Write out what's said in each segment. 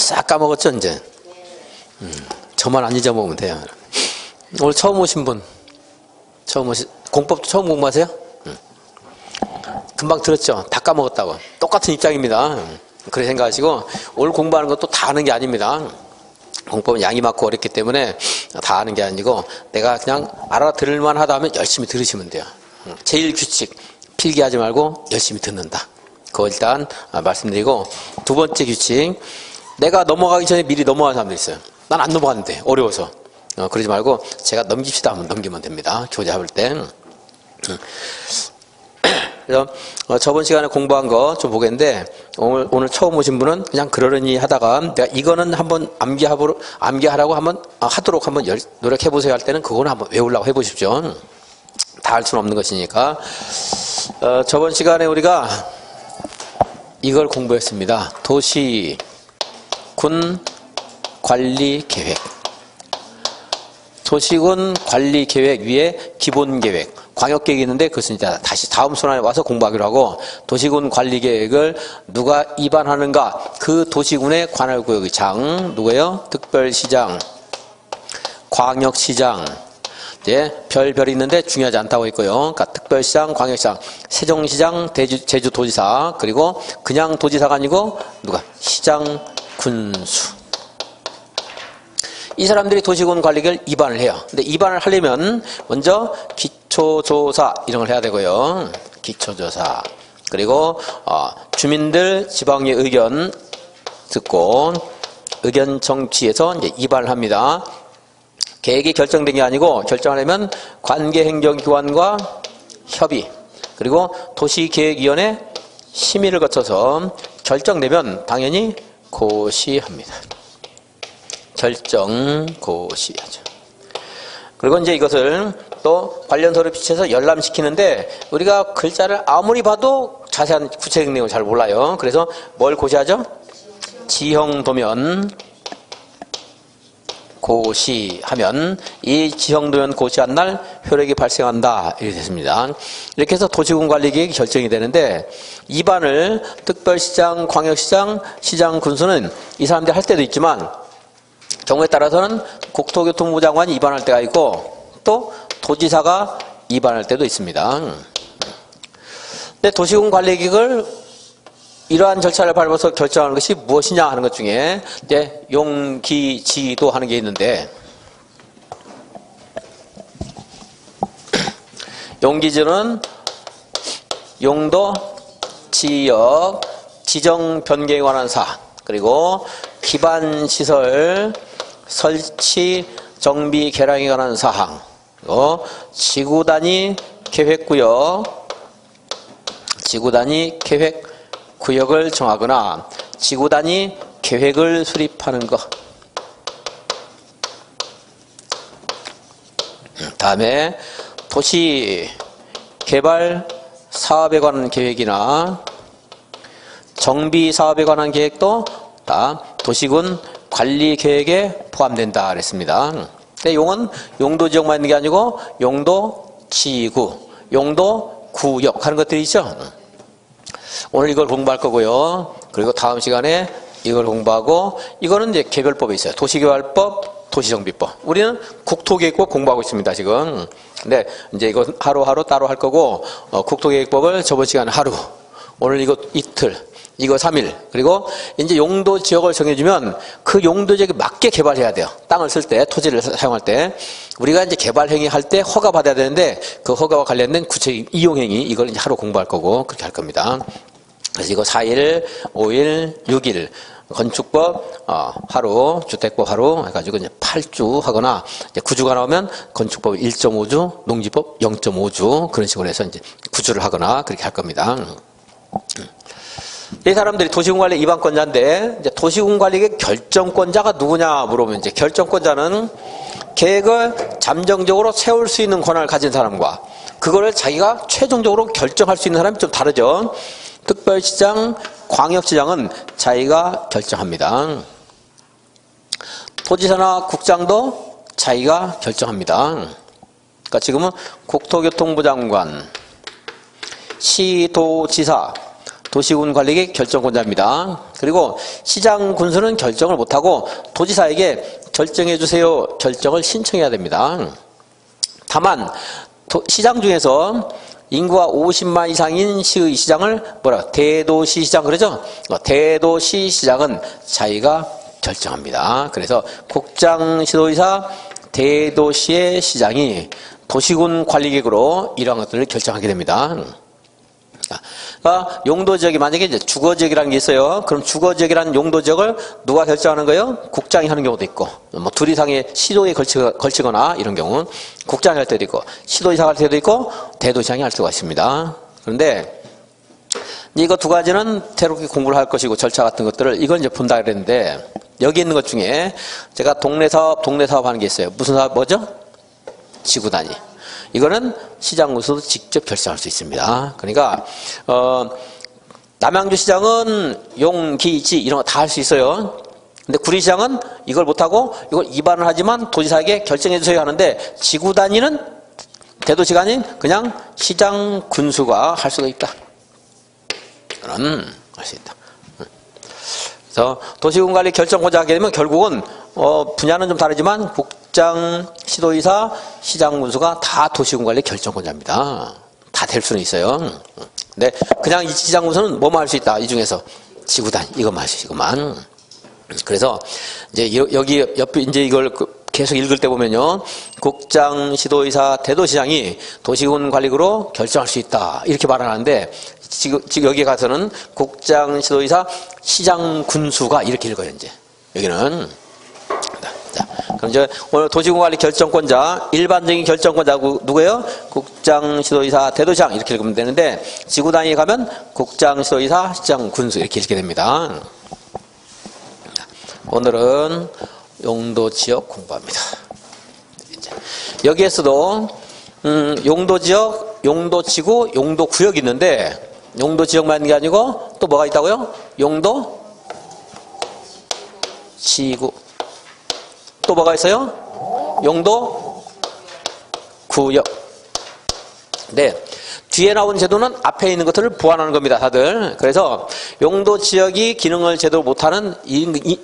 싹 까먹었죠 이제. 저만 안 잊어먹으면 돼요. 오늘 처음 오신 분, 공법 처음 공부하세요? 금방 들었죠? 다 까먹었다고. 똑같은 입장입니다. 그렇게 생각하시고 오늘 공부하는 것도 다 아는 게 아닙니다. 공법은 양이 많고 어렵기 때문에 다 아는 게 아니고 내가 그냥 알아들을만 하다 하면 열심히 들으시면 돼요. 제일 규칙, 필기하지 말고 열심히 듣는다. 그거 일단 말씀드리고, 두 번째 규칙, 내가 넘어가기 전에 미리 넘어가는 사람도 있어요. 난 안 넘어갔는데 어려워서. 그러지 말고 제가 넘깁시다 하면 넘기면 됩니다. 교재 잡을 때. 그래서 저번 시간에 공부한 거 좀 보겠는데, 오늘 처음 오신 분은 그냥 그러려니 하다가 내가 이거는 한번 암기하라고 한번 하도록 한번 노력해 보세요 할 때는 그거는 한번 외우려고 해보십시오. 다 할 수는 없는 것이니까. 저번 시간에 우리가 이걸 공부했습니다. 도시 군 관리 계획. 도시군 관리 계획 위에 기본 계획, 광역 계획이 있는데 그것은 이제 다시 다음 순환에 와서 공부하기로 하고, 도시군 관리 계획을 누가 입안하는가? 그 도시군의 관할구역장 누구예요? 특별시장, 광역시장. 이제 별이 있는데 중요하지 않다고 했고요. 그러니까 특별시장, 광역시장, 세종시장, 제주도지사, 그리고 그냥 도지사가 아니고 누가? 시장, 군수. 이 사람들이 도시군 관리계획을 입안을 해요. 근데 입안을 하려면 먼저 기초조사 이런 걸 해야 되고요. 기초조사. 그리고 주민들 지방의 의견 듣고 의견 정치에서 이제 입안을 합니다. 계획이 결정된 게 아니고 결정하려면 관계행정기관과 협의, 그리고 도시계획위원회 심의를 거쳐서 결정되면 당연히 고시합니다. 결정 고시하죠. 그리고 이제 이것을 또 관련서를 비춰서 열람시키는데, 우리가 글자를 아무리 봐도 자세한 구체적 내용을 잘 몰라요. 그래서 뭘 고시하죠? 지형도면 고시하면 이 지형도면 고시한 날 효력이 발생한다, 이렇게 됐습니다. 이렇게 해서 도시군 관리계획이 결정이 되는데, 입안을 특별시장, 광역시장, 시장, 군수는 이 사람들이 할 때도 있지만 경우에 따라서는 국토교통부 장관이 입안할 때가 있고 또 도지사가 입안할 때도 있습니다. 근데 도시군 관리계획을 이러한 절차를 밟아서 결정하는 것이 무엇이냐 하는 것 중에 이제 용기지도 하는 게 있는데, 용기지는 용도, 지역, 지정 변경에 관한 사항, 그리고 기반시설 설치, 정비, 개량에 관한 사항, 그리고 지구단위 계획구역, 지구단위 계획구역을 정하거나 지구단위 계획을 수립하는 것. 다음에 도시 개발 사업에 관한 계획이나 정비 사업에 관한 계획도 다 도시군 관리 계획에 포함된다 그랬습니다. 근데 용은 용도 지역만 있는 게 아니고 용도 지구, 용도 구역 하는 것들이 있죠. 오늘 이걸 공부할 거고요. 그리고 다음 시간에 이걸 공부하고, 이거는 이제 개별법에 있어요. 도시개발법, 도시정비법. 우리는 국토계획법 공부하고 있습니다, 지금. 근데 이제 이거 하루하루 따로 할 거고, 국토계획법을 저번 시간에 하루, 오늘 이거 이틀, 이거 3일, 그리고 이제 용도 지역을 정해주면 그 용도 지역에 맞게 개발해야 돼요. 땅을 쓸 때, 토지를 사용할 때. 우리가 이제 개발 행위 할 때 허가 받아야 되는데, 그 허가와 관련된 구체적인 이용 행위, 이걸 이제 하루 공부할 거고, 그렇게 할 겁니다. 그래서 이거 4일, 5일, 6일, 건축법 하루, 주택법 하루 해가지고 이제 8주 하거나, 이제 9주가 나오면 건축법 1.5주, 농지법 0.5주, 그런 식으로 해서 이제 9주를 하거나 그렇게 할 겁니다. 이 사람들이 도시군관리 입안권자인데, 이제 도시군관리의 결정권자가 누구냐 물어보면, 이제 결정권자는 계획을 잠정적으로 세울 수 있는 권한을 가진 사람과 그거를 자기가 최종적으로 결정할 수 있는 사람이 좀 다르죠. 특별시장, 광역시장은 자기가 결정합니다. 도지사나 국장도 자기가 결정합니다. 그러니까 지금은 국토교통부 장관, 시도지사, 도시군 관리계 결정권자입니다. 그리고 시장 군수는 결정을 못하고 도지사에게 결정해 주세요. 결정을 신청해야 됩니다. 다만 시장 중에서 인구가 50만 이상인 시의 시장을 대도시 시장 그러죠? 대도시 시장은 자기가 결정합니다. 그래서 국장시도의사 대도시의 시장이 도시군 관리객으로 이러한 것들을 결정하게 됩니다. 그러니까 용도지역이 만약에 이제 주거지역이라는 게 있어요. 그럼 주거지역이라는 용도지역을 누가 결정하는 거예요? 국장이 하는 경우도 있고, 뭐 둘 이상의 시도에 걸치거나 이런 경우 국장이 할 때도 있고, 시도의사가 할 때도 있고, 대도시장이 할 수가 있습니다. 그런데 이거 두 가지는 새롭게 공부를 할 것이고 절차 같은 것들을 이걸 이제 본다 그랬는데 여기 있는 것 중에 제가 동네 사업 하는 게 있어요. 무슨 사업 뭐죠? 지구 단위. 이거는 시장군수도 직접 결정할 수 있습니다. 그러니까 남양주 시장은 용기지 이런 거 다 할 수 있어요. 근데 구리시장은 이걸 못하고 이걸 위반을 하지만 도지사에게 결정해 주세요 하는데 지구 단위는 대도시가 아닌 그냥 시장 군수가 할 수가 있다. 그런 할 수 있다. 그래서 도시군 관리 결정권자 하게 되면 결국은 분야는 좀 다르지만 국장, 시도의사, 시장 군수가 다 도시군 관리 결정권자입니다. 다 될 수는 있어요. 근데 그냥 이 시장 군수는 뭐만 할 수 있다. 이 중에서 지구단 이것만 할 수 있어. 이것만. 그래서 이제 여기 옆에 이제 이걸 계속 읽을 때 보면요. 국장, 시도의사, 대도시장이 도시군 관리구로 결정할 수 있다. 이렇게 말하는데 지금 여기 가서는 국장, 시도의사, 시장 군수가 이렇게 읽어요. 이제 여기는. 자, 그럼 이제 오늘 도시군 관리 결정권자, 일반적인 결정권자 누구예요? 국장, 시도의사, 대도시장 이렇게 읽으면 되는데 지구 단위에 가면 국장, 시도의사, 시장 군수 이렇게 읽게 됩니다. 오늘은 용도지역 공부합니다. 여기에서도 용도지역, 용도지구, 용도구역이 있는데 용도지역만 있는 게 아니고 또 뭐가 있다고요? 용도지구. 또 뭐가 있어요? 용도구역. 네. 뒤에 나온 제도는 앞에 있는 것들을 보완하는 겁니다, 다들. 그래서 용도지역이 기능을 제대로 못하는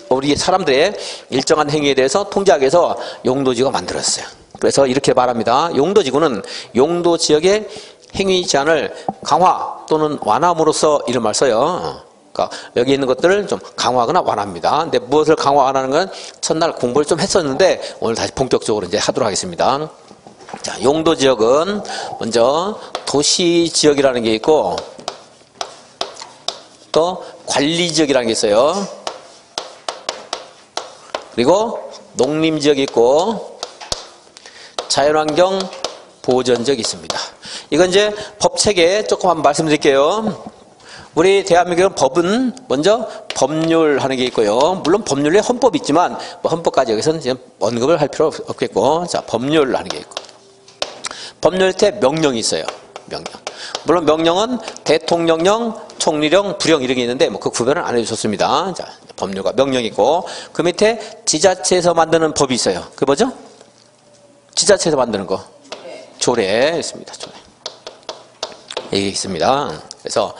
우리 사람들의 일정한 행위에 대해서 통제하기 위해서 용도지구가 만들었어요. 그래서 이렇게 말합니다. 용도지구는 용도지역의 행위 제한을 강화 또는 완화함으로써 이런 말 써요. 그러니까 여기 있는 것들을 좀 강화하거나 완화합니다. 근데 무엇을 강화하는 건 첫날 공부를 좀 했었는데 오늘 다시 본격적으로 이제 하도록 하겠습니다. 자, 용도지역은 먼저 도시지역이라는 게 있고 또 관리지역이라는 게 있어요. 그리고 농림지역이 있고 자연환경 보전지역이 있습니다. 이건 이제 법체계 조금 한번 말씀드릴게요. 우리 대한민국은 법은 먼저 법률 하는 게 있고요. 물론 법률에 헌법이 있지만 뭐 헌법까지 여기서는 지금 언급을 할 필요 없겠고, 자, 법률 하는 게 있고. 법률 밑에 명령이 있어요. 명령. 물론 명령은 대통령령, 총리령, 부령 이런 게 있는데 뭐 그 구별은 안 해주셨습니다. 자, 법률과 명령이 있고 그 밑에 지자체에서 만드는 법이 있어요. 그 뭐죠? 지자체에서 만드는 거. 조례 있습니다. 조례. 이게 있습니다. 그래서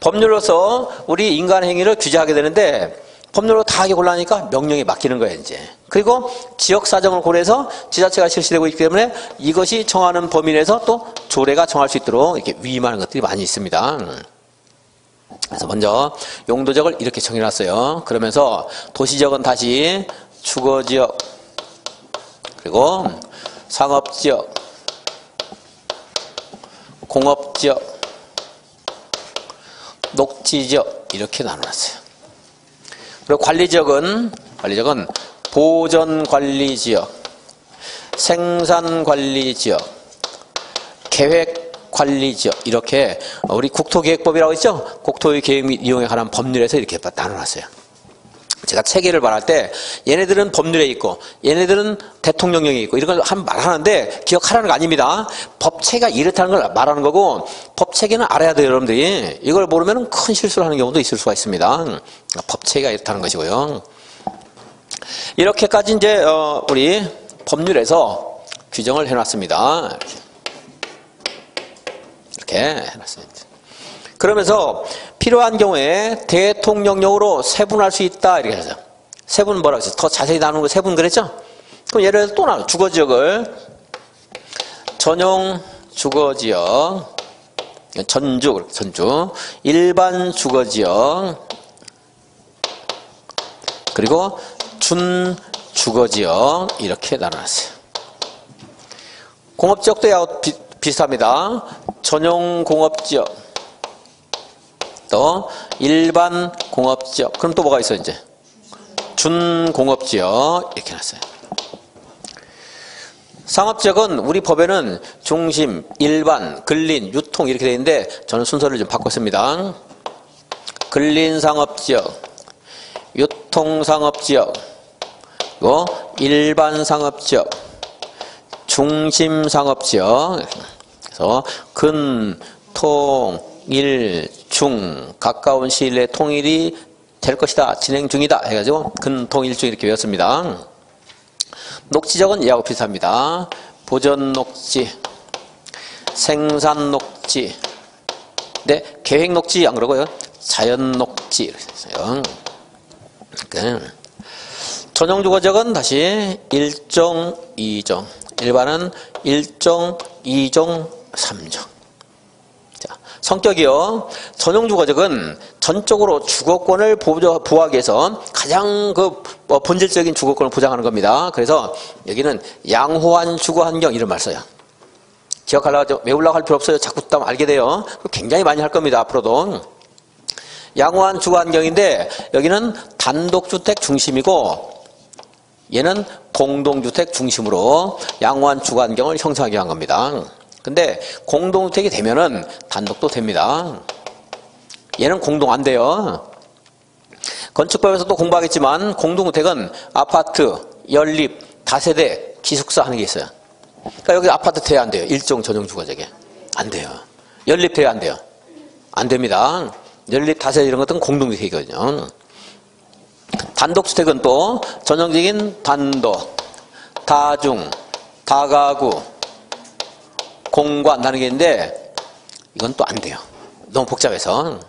법률로서 우리 인간 행위를 규제하게 되는데 법률로 다 하기 곤란하니까 명령에 맡기는 거예요, 이제. 그리고 지역 사정을 고려해서 지자체가 실시되고 있기 때문에 이것이 정하는 범위 내에서 또 조례가 정할 수 있도록 이렇게 위임하는 것들이 많이 있습니다. 그래서 먼저 용도지역을 이렇게 정해놨어요. 그러면서 도시지역은 다시 주거지역, 그리고 상업지역, 공업지역, 녹지지역 이렇게 나눠놨어요. 그리고 관리지역은 보전관리지역, 생산관리지역, 계획관리지역 이렇게 우리 국토계획법이라고 있죠? 국토계획 및 이용에 관한 법률에서 이렇게 나눠놨어요. 제가 체계를 말할 때 얘네들은 법률에 있고 얘네들은 대통령령에 있고 이런 걸 말하는데 기억하라는 거 아닙니다. 법체가 이렇다는 걸 말하는 거고 법체계는 알아야 돼요, 여러분들이. 이걸 모르면 큰 실수를 하는 경우도 있을 수가 있습니다. 법체가 이렇다는 것이고요. 이렇게까지 이제 우리 법률에서 규정을 해놨습니다. 이렇게 해놨습니다. 그러면서 필요한 경우에 대통령령으로 세분할 수 있다 이렇게 하죠. 세분 뭐라고 했어요? 더 자세히 나누는 거 세분 그랬죠? 그럼 예를 들어서 또 나눠. 주거지역을 전용 주거지역, 전주, 일반 주거지역, 그리고 준주거지역 이렇게 나눠놨어요. 공업지역도 비슷합니다. 전용 공업지역, 또 일반 공업지역. 그럼 또 뭐가 있어요 이제? 준공업지역 이렇게 놨어요. 상업지역은 우리 법에는 중심, 일반, 근린, 유통 이렇게 되어 있는데 저는 순서를 좀 바꿨습니다. 근린상업지역, 유통상업지역, 그리고 일반상업지역, 중심상업지역. 그래서 근, 통, 일, 중 가까운 시일 내에 통일이 될 것이다. 진행 중이다. 해가지고 근, 통, 일, 중 이렇게 외웠습니다. 녹지적은 이하고 비슷합니다. 보전 녹지, 생산 녹지, 네, 계획 녹지 안 그러고요. 자연 녹지 이렇게 했어요. 전용 주거지역은 다시 1종, 2종, 일반은 1종, 2종, 3종. 자, 성격이요. 전용 주거지역은 전적으로 주거권을 보호하기 위해서 가장 본질적인 주거권을 보장하는 겁니다. 그래서 여기는 양호한 주거 환경 이런 말 써요. 기억하려고 외우려고 할 필요 없어요. 자꾸 듣다 보면 알게 돼요. 굉장히 많이 할 겁니다. 앞으로도. 양호한 주거 환경인데 여기는 단독주택 중심이고 얘는 공동주택 중심으로 양호한 주거 환경을 형성하기 위한 겁니다. 근데 공동주택이 되면은 단독도 됩니다. 얘는 공동 안 돼요. 건축법에서도 공부하겠지만 공동주택은 아파트, 연립, 다세대, 기숙사 하는 게 있어요. 그러니까 여기 아파트 돼야 안 돼요. 일종 전용 주거지역에. 안 돼요. 연립 돼야 안 돼요. 안 됩니다. 연립, 다세대 이런 것들은 공동주택이거든요. 단독주택은 또 전형적인 단독, 다중, 다가구, 공관 하는 게 있는데 이건 또 안 돼요. 너무 복잡해서.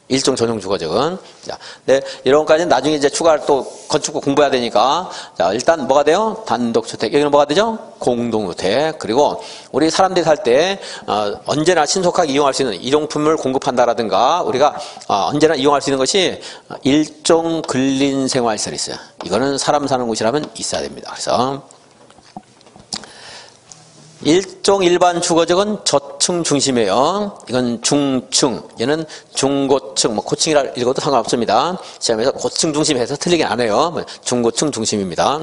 일종 전용 주거지역은. 자, 네, 이런 것까지는 나중에 이제 추가로 또 건축법 공부해야 되니까. 자, 일단 뭐가 돼요? 단독주택. 여기는 뭐가 되죠? 공동주택. 그리고 우리 사람들이 살 때, 언제나 신속하게 이용할 수 있는 일용품을 공급한다라든가, 우리가, 언제나 이용할 수 있는 것이 일종 근린생활시설이 있어요. 이거는 사람 사는 곳이라면 있어야 됩니다. 그래서, 일종 일반 주거지역은 저층 중심이에요. 이건 중층, 얘는 중고층, 뭐 고층이라 읽어도 상관없습니다. 시험에서 고층 중심해서 틀리긴 안 해요. 중고층 중심입니다.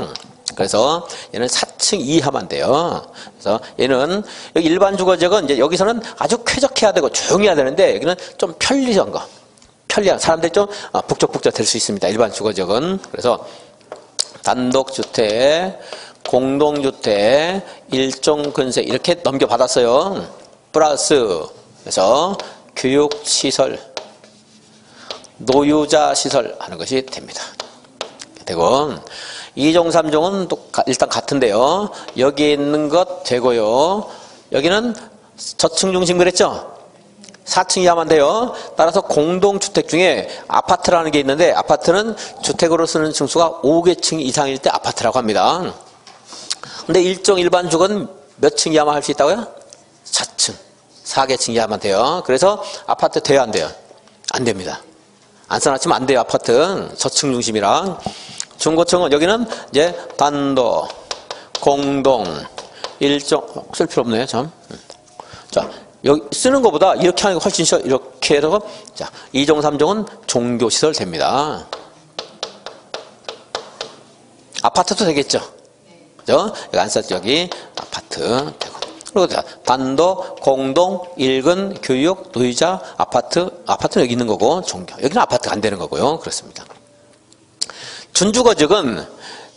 그래서 얘는 4층 이하만 돼요. 그래서 얘는 여기 일반 주거지역은 이제 여기서는 아주 쾌적해야 되고 조용히 해야 되는데 여기는 좀 편리한 거, 편리한 사람들이 좀 북적북적 될 수 있습니다. 일반 주거지역은. 그래서 단독주택, 공동주택, 일종 근세 이렇게 넘겨받았어요. 플러스 그래서 교육시설, 노유자시설 하는 것이 됩니다. 되고 2종, 3종은 또 일단 같은데요. 여기 있는 것 되고요. 여기는 저층 중심 그랬죠? 4층 이하만 돼요. 따라서 공동주택 중에 아파트라는 게 있는데 아파트는 주택으로 쓰는 층수가 5개층 이상일 때 아파트라고 합니다. 근데 일종 일반 주거는 몇 층 이하만 할 수 있다고요? 4층. 4개층 이하만 돼요. 그래서 아파트 돼요, 안 돼요? 안 됩니다. 안 써놨지만 안 돼요, 아파트. 저층 중심이랑. 중고층은 여기는 이제 단독, 공동, 일종, 쓸 필요 없네요, 참. 자, 여기 쓰는 것보다 이렇게 하는 게 훨씬 쉬워. 이렇게 해서, 자, 2종, 3종은 종교시설 됩니다. 아파트도 되겠죠? 그죠? 여기 안 썼죠? 여기 아파트 되고. 그리고 단독, 공동, 일근, 교육, 노유자, 아파트는 여기 있는 거고, 종교. 여기는 아파트가 안 되는 거고요. 그렇습니다. 준주거지역은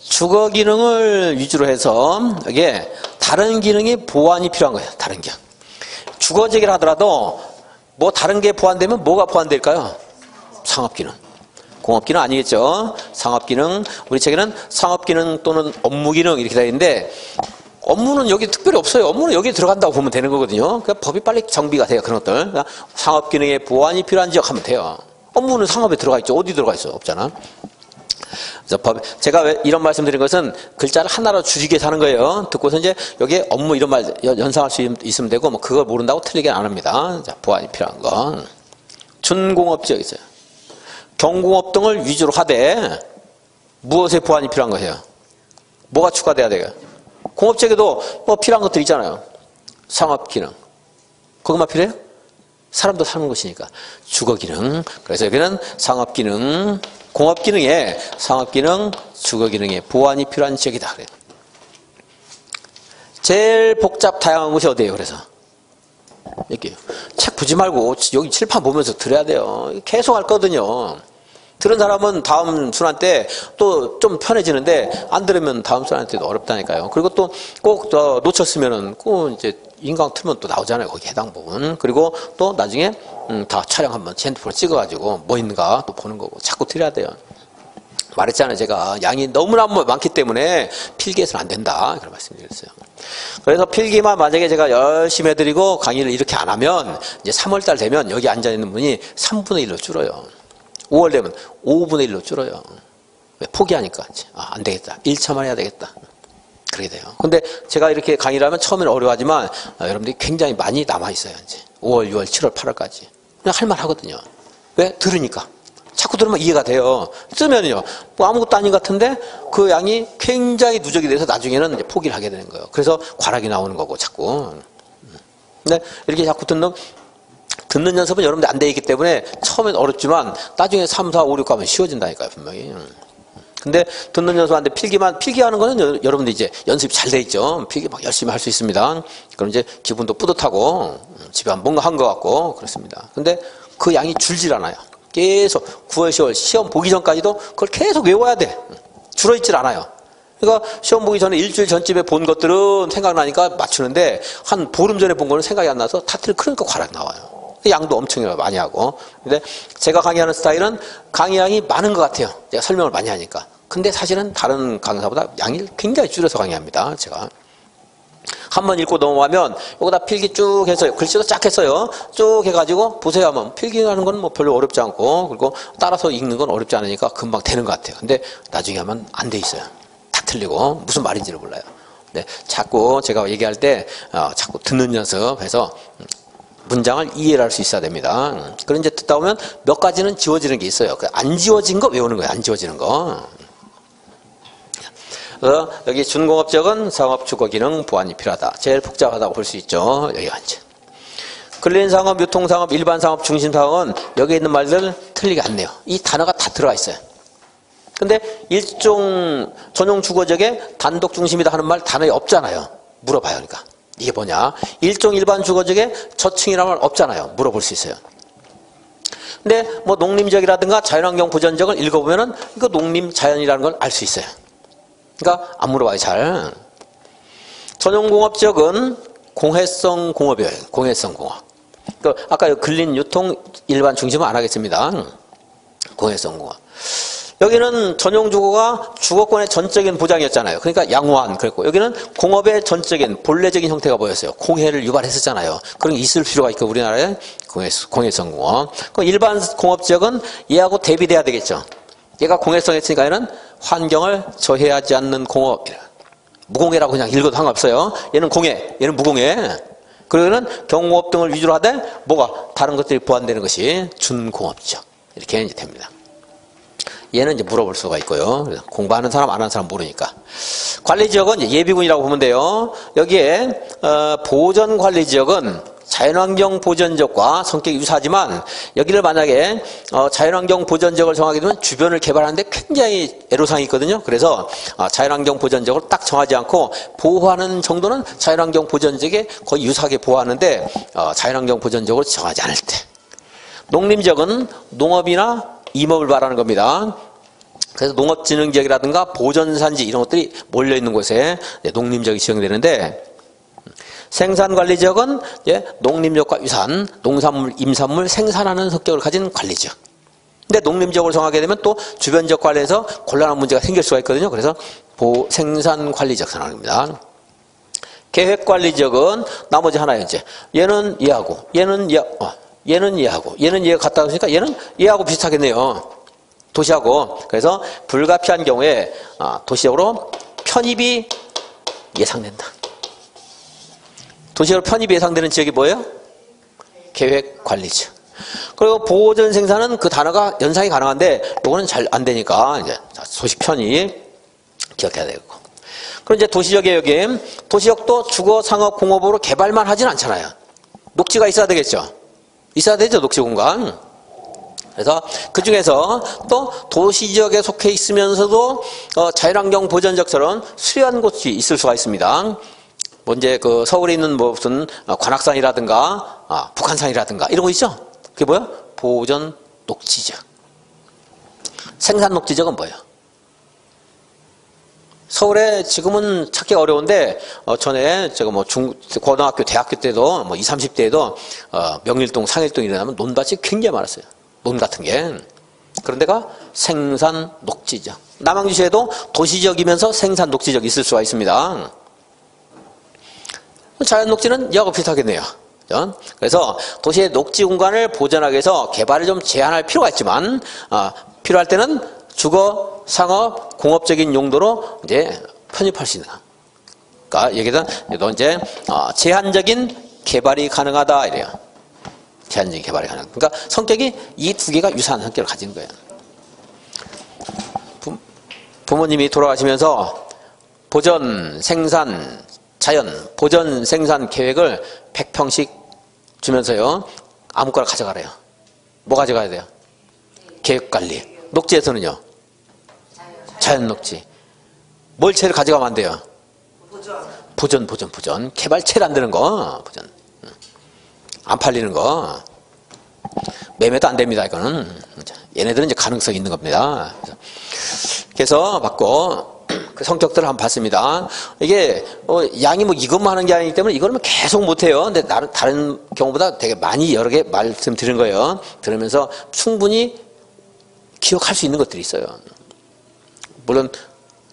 주거 기능을 위주로 해서 이게 다른 기능이 보완이 필요한 거예요. 다른 기능. 주거지역이라 하더라도 뭐 다른 게 보완되면 뭐가 보완될까요? 상업기능. 공업기능 아니겠죠. 상업기능. 우리 책에는 상업기능 또는 업무기능 이렇게 되어 있는데 업무는 여기 특별히 없어요. 업무는 여기 들어간다고 보면 되는 거거든요. 그러니까 법이 빨리 정비가 돼요. 그런 것들. 그러니까 상업기능의 보완이 필요한 지역 하면 돼요. 업무는 상업에 들어가 있죠. 어디 들어가 있어요? 없잖아. 그래서 제가 왜 이런 말씀 드린 것은 글자를 하나로 줄이게 사는 거예요. 듣고서 이제 여기에 업무 이런 말 연상할 수 있으면 되고, 뭐 그걸 모른다고 틀리게 안 합니다. 자, 보완이 필요한 거. 준공업지역 있어요. 경공업 등을 위주로 하되 무엇에 보완이 필요한 거예요? 뭐가 추가돼야 돼요? 공업지역에도 뭐 필요한 것들 있잖아요. 상업기능. 그것만 필요해요? 사람도 사는 것이니까. 주거기능. 그래서 여기는 상업기능, 공업기능에 상업기능, 주거기능에 보완이 필요한 지역이다. 그래요. 제일 복잡 다양한 곳이 어디예요? 그래서 여기요. 책 보지 말고 여기 칠판 보면서 들어야 돼요. 계속 할 거거든요. 들은 사람은 다음 순환 때 또 좀 편해지는데 안 들으면 다음 순환 때도 어렵다니까요. 그리고 또 꼭 놓쳤으면은 꼭 이제 인강 틀면 또 나오잖아요. 거기 해당 부분. 그리고 또 나중에 다 촬영 한번 핸드폰으로 찍어가지고 뭐 있는가 또 보는 거고 자꾸 들어야 돼요. 말했잖아요. 제가 양이 너무나 많기 때문에 필기해서는 안 된다. 그런 말씀드렸어요. 그래서 필기만 만약에 제가 열심히 해드리고 강의를 이렇게 안 하면 이제 3월달 되면 여기 앉아있는 분이 3분의 1로 줄어요. 5월 되면 5분의 1로 줄어요. 왜? 포기하니까. 안 되겠다. 1차만 해야 되겠다. 그렇게 돼요. 근데 제가 이렇게 강의를 하면 처음에는 어려워하지만 여러분들이 굉장히 많이 남아있어요. 이제 5월, 6월, 7월, 8월까지. 그냥 할만 하거든요. 왜? 들으니까. 자꾸 들으면 이해가 돼요. 쓰면요. 뭐 아무것도 아닌 것 같은데 그 양이 굉장히 누적이 돼서 나중에는 이제 포기를 하게 되는 거예요. 그래서 과락이 나오는 거고 자꾸. 근데 이렇게 자꾸 듣는 연습은 여러분들 안 돼 있기 때문에 처음엔 어렵지만 나중에 3, 4, 5, 6 가면 쉬워진다니까요. 분명히. 근데 듣는 연습 안 돼. 필기하는 거는 여러분들 이제 연습이 잘 돼 있죠. 필기 막 열심히 할 수 있습니다. 그럼 이제 기분도 뿌듯하고 집에 뭔가 한 것 같고 그렇습니다. 근데 그 양이 줄질 않아요. 계속 9월, 10월 시험 보기 전까지도 그걸 계속 외워야 돼. 줄어있질 않아요. 그러니까 시험 보기 전에 일주일 전쯤에 본 것들은 생각나니까 맞추는데 한 보름 전에 본 거는 생각이 안 나서 다 그러니까 과락 나와요. 양도 엄청 많이 하고. 근데 제가 강의하는 스타일은 강의량이 많은 것 같아요. 제가 설명을 많이 하니까. 근데 사실은 다른 강사보다 양이 굉장히 줄여서 강의합니다. 제가. 한번 읽고 넘어가면 여기다 필기 쭉 해서 글씨도 쫙 했어요. 쭉 해가지고 보세요 하면 필기하는 건 뭐 별로 어렵지 않고 그리고 따라서 읽는 건 어렵지 않으니까 금방 되는 것 같아요. 근데 나중에 하면 안 돼 있어요. 다 틀리고 무슨 말인지를 몰라요. 근데 자꾸 제가 얘기할 때 자꾸 듣는 연습해서 문장을 이해를 할 수 있어야 됩니다. 그런 이제 듣다 보면 몇 가지는 지워지는 게 있어요. 안 지워진 거 외우는 거예요. 안 지워지는 거. 여기 준공업적은 상업주거기능 보완이 필요하다. 제일 복잡하다고 볼 수 있죠. 여기가 이제. 근린상업, 유통상업, 일반상업, 중심상업은 여기 있는 말들 틀리게 안 내요. 이 단어가 다 들어가 있어요. 근데 일종 전용 주거적에 단독 중심이다 하는 말 단어에 없잖아요. 물어봐요. 그러니까. 이게 뭐냐? 일종 일반 주거적에 저층이라는 말 없잖아요. 물어볼 수 있어요. 근데 뭐 농림지역이라든가 자연환경 보전지역을 읽어보면은 이거 농림 자연이라는 걸 알 수 있어요. 그러니까 안 물어봐요. 잘. 전용공업지역은 공해성 공업이에요. 공해성 공업. 그러니까 아까 근린 유통 일반 중심은 안 하겠습니다. 공해성 공업. 여기는 전용주거가 주거권의 전적인 보장이었잖아요. 그러니까 양호한 그랬고 여기는 공업의 전적인 본래적인 형태가 보였어요. 공해를 유발했었잖아요. 그런 게 있을 필요가 있고 우리나라에 공해성 공업. 그럼 일반 공업지역은 얘하고 대비돼야 되겠죠. 얘가 공해성이 있으니까 얘는 환경을 저해하지 않는 공업. 무공해라고 그냥 읽어도 상관없어요. 얘는 공해, 얘는 무공해. 그리고 얘는 경공업 등을 위주로 하되 뭐가 다른 것들이 보완되는 것이 준공업지역. 이렇게 이제 됩니다. 얘는 이제 물어볼 수가 있고요. 공부하는 사람, 안 하는 사람 모르니까. 관리지역은 이제 예비군이라고 보면 돼요. 여기에 보전관리지역은 자연환경 보전지역과 성격이 유사하지만 여기를 만약에 자연환경 보전지역을 정하게 되면 주변을 개발하는데 굉장히 애로사항이 있거든요. 그래서 자연환경 보전지역을 딱 정하지 않고 보호하는 정도는 자연환경 보전지역에 거의 유사하게 보호하는데 자연환경 보전지역으로 정하지 않을 때. 농림지역은 농업이나 임업을 말하는 겁니다. 그래서 농업진흥지역이라든가 보전산지 이런 것들이 몰려있는 곳에 농림지역이 지정되는데 생산관리지역은 농림지역과 유사한 농산물, 임산물 생산하는 성격을 가진 관리지역. 근데 농림지역을 정하게 되면 또 주변지역 관리에서 곤란한 문제가 생길 수가 있거든요. 그래서 생산관리지역 선언합니다. 계획관리지역은 나머지 하나예요, 이제. 얘는 얘하고, 얘는 얘하고, 얘는 얘가 같다 보니까 얘는 얘하고 비슷하겠네요. 도시하고. 그래서 불가피한 경우에 도시적으로 편입이 예상된다. 도시적으로 편입이 예상되는 지역이 뭐예요? 계획관리지역. 그리고 보존 생산은 그 단어가 연상이 가능한데 요거는 잘 안 되니까 이제 도시 편입 기억해야 되고. 그럼 이제 도시적의 여기 도시적도 주거, 상업, 공업으로 개발만 하진 않잖아요. 녹지가 있어야 되겠죠. 있어야 되죠, 녹지 공간. 그래서 그 중에서 또 도시지역에 속해 있으면서도 자연환경 보전적처럼 수려한 곳이 있을 수가 있습니다. 뭐 이제 그 서울에 있는 뭐 무슨 관악산이라든가 북한산이라든가 이런 거 있죠. 그게 뭐야? 보전 녹지지역. 생산 녹지지역은 뭐예요? 서울에 지금은 찾기가 어려운데 전에 제가 뭐 고등학교, 대학교 때도 뭐 20, 30대에도 명일동, 상일동 일어나면 논밭이 굉장히 많았어요. 논 같은 게. 그런 데가 생산 녹지지역. 남양주시에도 도시지역이면서 생산 녹지지역이 있을 수가 있습니다. 자연 녹지는 이하고 비슷하겠네요. 그래서 도시의 녹지 공간을 보존하기 위해서 개발을 좀 제한할 필요가 있지만 필요할 때는 주거, 상업, 공업적인 용도로 이제 편입할 수 있는. 그러니까 여기서 이제 제한적인 개발이 가능하다 이래요. 제한적인 개발이 가능. 그러니까 성격이 이 두 개가 유사한 성격을 가진 거예요. 부모님이 돌아가시면서 보전, 생산, 자연, 보전, 생산 계획을 100평씩 주면서요. 아무거나 가져가래요. 뭐 가져가야 돼요? 계획관리. 녹지에서는요. 자연녹지. 뭘 채를 가져가면 안 돼요? 보전. 개발채를 안 되는 거. 보전. 안 팔리는 거. 매매도 안 됩니다. 이거는. 얘네들은 이제 가능성이 있는 겁니다. 그래서 받고 그 성격들을 한번 봤습니다. 이게 양이 뭐 이것만 하는 게 아니기 때문에 이거는 계속 못해요. 근데 다른 경우보다 되게 많이 여러 개 말씀드린 거예요. 들으면서 충분히 기억할 수 있는 것들이 있어요. 물론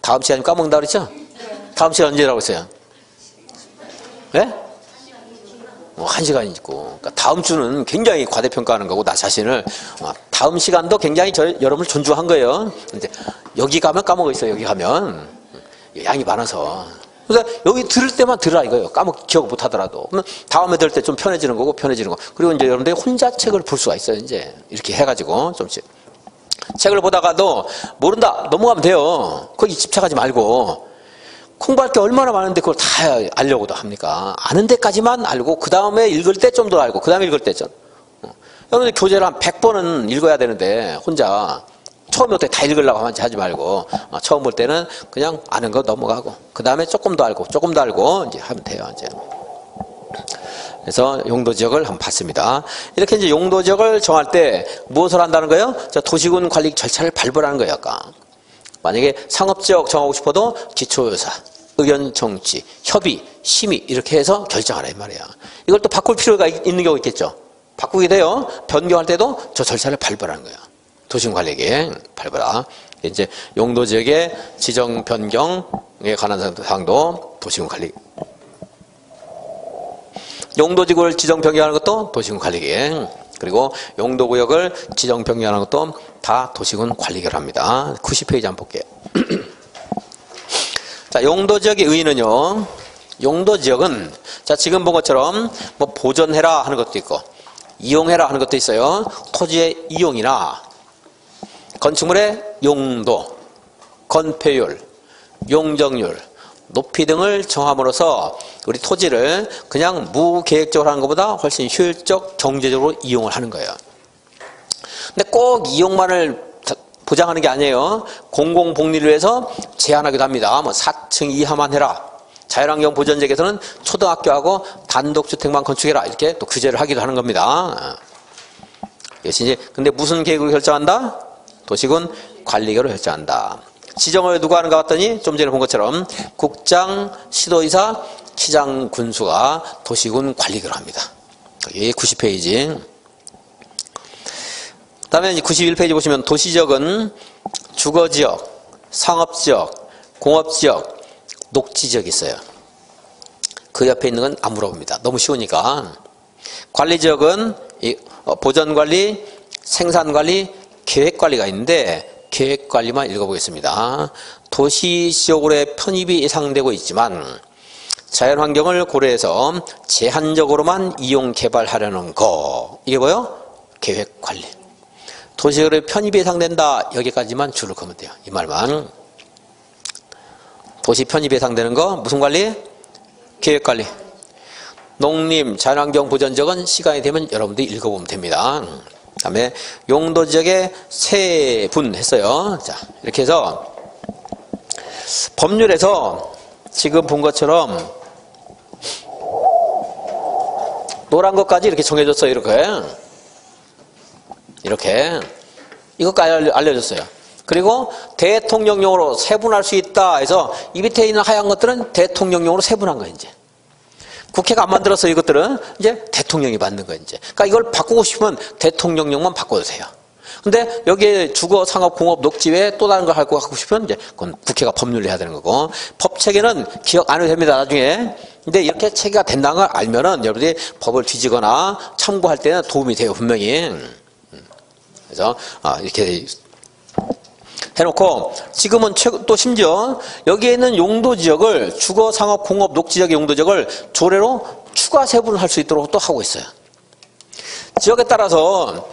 다음 시간에 까먹는다고 그랬죠? 다음 시간 언제라고 했어요? 네? 뭐 1시간 있고. 그러니까 다음 주는 굉장히 과대평가하는 거고 나 자신을 다음 시간도 굉장히 여러분을 존중한 거예요. 근데 여기 가면 까먹어 있어요. 여기 가면 양이 많아서. 그러니까 여기 들을 때만 들으라 이거예요. 기억 못 하더라도. 그러면 다음에 들을 때 좀 편해지는 거고 편해지는 거. 그리고 이제 여러분들이 혼자 책을 볼 수가 있어요. 이제 이렇게 해가지고 좀씩. 책을 보다가도 모른다 넘어가면 돼요. 거기 집착하지 말고. 공부할 게 얼마나 많은데 그걸 다 알려고도 합니까? 아는 데까지만 알고 그 다음에 읽을 때 좀 더 알고 그 다음에 읽을 때 좀. 여러분들 교재를 한 100번은 읽어야 되는데 혼자 처음부터 다 읽으려고 하지 말고 처음 볼 때는 그냥 아는 거 넘어가고 그 다음에 조금 더 알고 이제 하면 돼요. 이제. 그래서 용도지역을 한번 봤습니다. 이렇게 이제 용도지역을 정할 때 무엇을 한다는 거예요? 도시군 관리 절차를 밟으라는 거예요. 아까. 만약에 상업지역 정하고 싶어도 기초유사, 의견 정치, 협의, 심의 이렇게 해서 결정하라 이 말이야. 이걸 또 바꿀 필요가 있는 경우 있겠죠. 바꾸게 돼요. 변경할 때도 저 절차를 밟으라는 거야. 도시군 관리에게 밟으라. 이제 용도지역의 지정 변경에 관한 사항도 도시군 관리. 용도지구를 지정 변경하는 것도 도시군 관리계. 그리고 용도구역을 지정 변경하는 것도 다 도시군 관리계를 합니다. 90페이지 한번 볼게요. 자, 용도지역의 의의는요. 용도지역은 자 지금 본 것처럼 뭐 보존해라 하는 것도 있고 이용해라 하는 것도 있어요. 토지의 이용이나 건축물의 용도, 건폐율, 용적률, 높이 등을 정함으로써 우리 토지를 그냥 무계획적으로 하는 것보다 훨씬 효율적, 경제적으로 이용을 하는 거예요. 근데 꼭 이용만을 보장하는 게 아니에요. 공공복리를 위해서 제한하기도 합니다. 뭐 4층 이하만 해라. 자연환경 보전지역에서는 초등학교하고 단독주택만 건축해라. 이렇게 또 규제를 하기도 하는 겁니다. 이제 근데 무슨 계획으로 결정한다? 도시군 관리계로 결정한다. 지정을 누가 하는가 봤더니 좀 전에 본 것처럼 국장, 시도의사, 시장, 군수가 도시군 관리계로 합니다. 이게 90페이지. 그 다음에 91페이지 보시면 도시지역은 주거지역, 상업지역, 공업지역, 녹지지역이 있어요. 그 그 옆에 있는 건 안 물어봅니다. 너무 쉬우니까. 관리지역은 보전관리, 생산관리, 계획관리가 있는데 계획관리만 읽어보겠습니다. 도시지역으로의 편입이 예상되고 있지만 자연환경을 고려해서 제한적으로만 이용 개발하려는 거. 이게 뭐요? 계획관리. 도시지역으로의 편입이 예상된다. 여기까지만 줄을 그으면 돼요. 이 말만. 도시 편입이 예상되는 거 무슨 관리? 계획관리. 농림, 자연환경 보전지역은 시간이 되면 여러분들이 읽어보면 됩니다. 그 다음에 용도지역에 세분했어요. 자, 이렇게 해서 법률에서 지금 본 것처럼 노란 것까지 이렇게 정해졌어요. 이렇게 이것까지 알려줬어요. 그리고 대통령령으로 세분할 수 있다 해서 이 밑에 있는 하얀 것들은 대통령령으로 세분한 거예요. 이제 국회가 안 만들어서 이것들은 이제 대통령이 만든 거예요. 이제 그러니까 이걸 바꾸고 싶으면 대통령령만 바꿔도 돼요. 근데 여기에 주거, 상업, 공업, 녹지 외에 또 다른 걸 하고 싶으면 이제 그건 국회가 법률을 해야 되는 거고, 법 체계는 기억 안 해도 됩니다. 나중에. 근데 이렇게 체계가 된다는 걸 알면은 여러분들이 법을 뒤지거나 참고할 때는 도움이 돼요. 분명히. 그래서 이렇게 해놓고 지금은 또 심지어 여기에 있는 용도지역을 주거, 상업, 공업, 녹지지역의 용도지역을 조례로 추가 세분을 할 수 있도록 또 하고 있어요. 지역에 따라서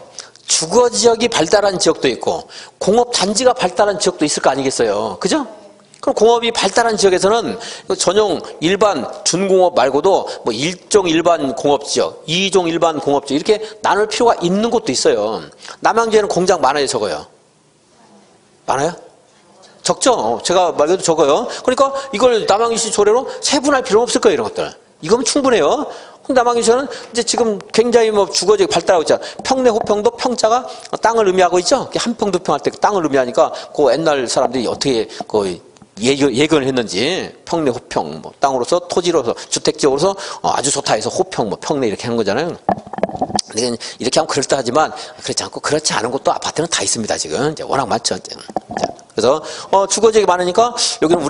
주거지역이 발달한 지역도 있고 공업단지가 발달한 지역도 있을 거 아니겠어요. 그죠? 그럼 공업이 발달한 지역에서는 전용 일반 준공업 말고도 뭐 1종 일반 공업지역, 2종 일반 공업지역 이렇게 나눌 필요가 있는 곳도 있어요. 남양주에는 공장 많아요, 적어요? 많아요? 적죠? 제가 말해도 적어요. 그러니까 이걸 남양주시 조례로 세분할 필요는 없을 거예요, 이런 것들. 이거면 충분해요. 남양주시는 이제 지금 굉장히 뭐 주거지역이 발달하고 있잖아요. 평내, 호평도 평자가 땅을 의미하고 있죠? 한 평, 두 평 할 때 땅을 의미하니까 그 옛날 사람들이 어떻게 예견을 했는지 평내, 호평, 뭐 땅으로서, 토지로서, 주택지역으로서 아주 좋다 해서 호평, 뭐 평내 이렇게 하는 거잖아요. 근데 이렇게 하면 그럴듯하지만 그렇지 않고 그렇지 않은 곳도 아파트는 다 있습니다. 지금 이제 워낙 많죠. 자, 그래서 주거지역이 많으니까 여기는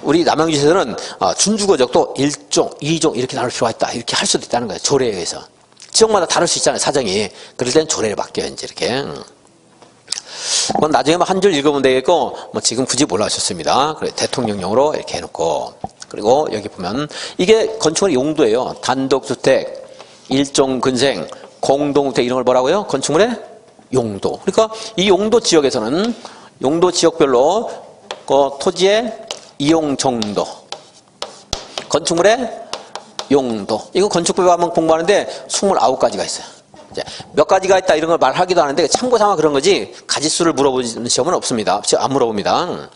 우리 남양주시에서는 준주거지역도 1종, 2종 이렇게 나눌 필요가 있다. 이렇게 할 수도 있다는 거예요. 조례에 의해서. 지역마다 다를 수 있잖아요. 사정이. 그럴 땐 조례를 바뀌어요. 이제 이렇게. 그건 나중에 한 줄 읽으면 되겠고 뭐 지금 굳이 몰라하셨습니다. 그래 대통령령으로 이렇게 해놓고 그리고 여기 보면 이게 건축물의 용도예요. 단독주택, 일종 근생, 공동주택 이런 걸 뭐라고요? 건축물의 용도. 그러니까 이 용도 지역에서는 용도 지역별로 토지의 이용 정도, 건축물의 용도. 이거 건축법에 한번 공부하는데 29가지가 있어요. 이제 몇 가지가 있다 이런 걸 말하기도 하는데 참고 삼아 그런 거지 가지수를 물어보는 시험은 없습니다. 안 물어봅니다.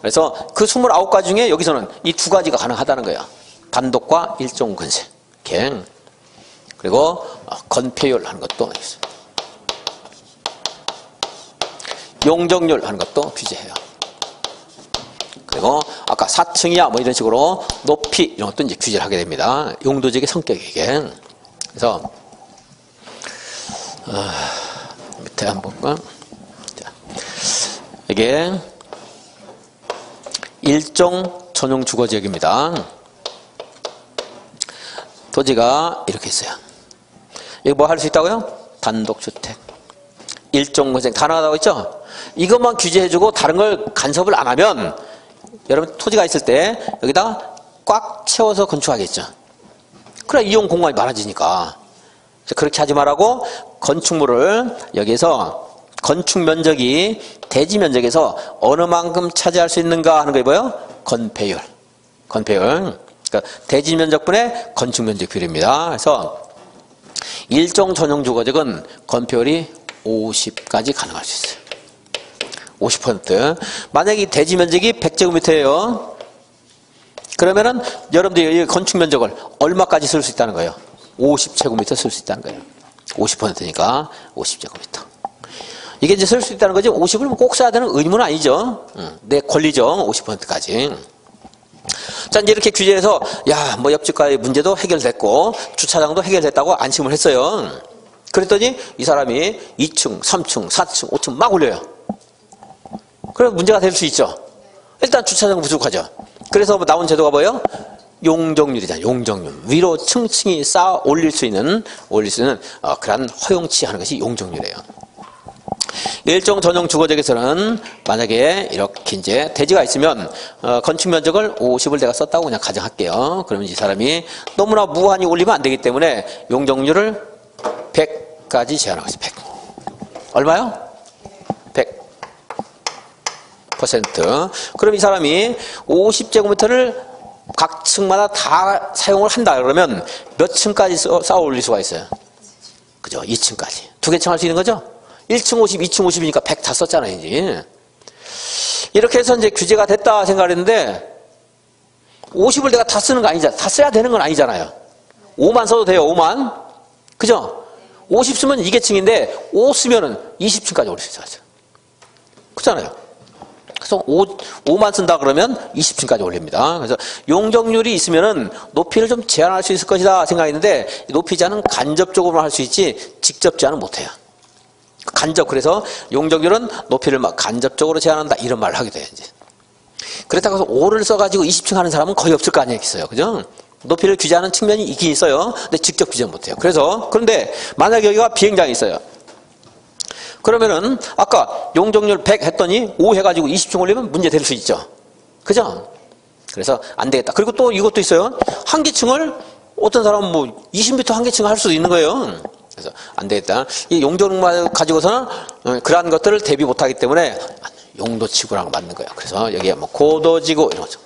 그래서 그 29가지 중에 여기서는 이 두 가지가 가능하다는 거예요. 단독과 일종 근생. 이렇게. 그리고 건폐율 하는 것도 있어요. 용적률 하는 것도 규제해요. 그리고 아까 4층이야 뭐 이런 식으로 높이 이런 것도 이제 규제를 하게 됩니다. 용도지역의 성격이게. 그래서 밑에 한번 볼까? 자, 이게 일종 전용 주거지역입니다. 토지가 이렇게 있어요. 이거 뭐 할 수 있다고요? 단독주택, 일종 근생 다 나가고 있죠? 이것만 규제해주고 다른 걸 간섭을 안 하면 여러분 토지가 있을 때 여기다 꽉 채워서 건축하겠죠. 그래 이용 공간이 많아지니까. 그렇게 하지 말라고 건축물을 여기서 건축 면적이 대지 면적에서 어느 만큼 차지할 수 있는가 하는 거 뭐예요? 건폐율. 건폐율. 그러니까 대지 면적분의 건축 면적 비율입니다. 그래서 일종 전용 주거지역은 건폐율이 50까지 가능할 수 있어요. 50%. 만약에 이 대지 면적이 100제곱미터예요. 그러면은 여러분들이 이 건축 면적을 얼마까지 쓸 수 있다는 거예요? 50제곱미터 쓸 수 있다는 거예요. 50%니까 50제곱미터. 이게 이제 쓸 수 있다는 거지 50을 꼭 써야 되는 의무는 아니죠. 내 권리죠. 50%까지. 자, 이제 이렇게 규제해서 야, 뭐 옆집과의 문제도 해결됐고 주차장도 해결됐다고 안심을 했어요. 그랬더니 이 사람이 2층, 3층, 4층, 5층 막 올려요. 그럼 문제가 될 수 있죠. 일단 주차장 부족하죠. 그래서 나온 제도가 뭐예요? 용적률이잖아요. 용적률. 위로 층층이 쌓아 올릴 수 있는 그런 허용치 하는 것이 용적률이에요. 일종 전용 주거지역에서는 만약에 이렇게 이제 대지가 있으면 건축 면적을 50을 내가 썼다고 그냥 가정할게요. 그러면 이 사람이 너무나 무한히 올리면 안 되기 때문에 용적률을 100까지 제한하고 있어요. 100. 얼마요? 100%. 그럼 이 사람이 50제곱미터를 각 층마다 다 사용을 한다 그러면 몇 층까지 쌓아 올릴 수가 있어요? 그죠? 2층까지. 두 개 층 할 수 있는 거죠? 1층 50, 2층 50이니까 100 다 썼잖아요, 이제. 이렇게 해서 이제 규제가 됐다 생각했는데, 50을 내가 다 쓰는 거 아니잖아. 다 써야 되는 건 아니잖아요. 5만 써도 돼요, 5만. 그죠? 50 쓰면 2계층인데, 5 쓰면은 20층까지 올릴 수 있어요. 그렇잖아요. 그래서 5만 쓴다 그러면 20층까지 올립니다. 그래서 용적률이 있으면은 높이를 좀 제한할 수 있을 것이다 생각했는데, 높이 제한은 간접적으로 할 수 있지, 직접 제한은 못해요. 간접, 그래서 용적률은 높이를 막 간접적으로 제한한다 이런 말을 하게 돼요, 이제. 그렇다고 해서 5를 써가지고 20층 하는 사람은 거의 없을 거 아니겠어요, 그죠? 높이를 규제하는 측면이 있긴 있어요. 근데 직접 규제는 못해요. 그런데 만약에 여기가 비행장이 있어요. 그러면은 아까 용적률 100 했더니 5 해가지고 20층 올리면 문제 될 수 있죠, 그죠? 그래서 안 되겠다. 그리고 또 이것도 있어요. 한 계층을 어떤 사람은 뭐 20m 한 계층 할 수도 있는 거예요. 그래서 안 되겠다. 이 용적률만 가지고서는 그러한 것들을 대비 못하기 때문에 용도지구라고 만든 거예요. 그래서 여기에 뭐 고도지구 이런 거죠.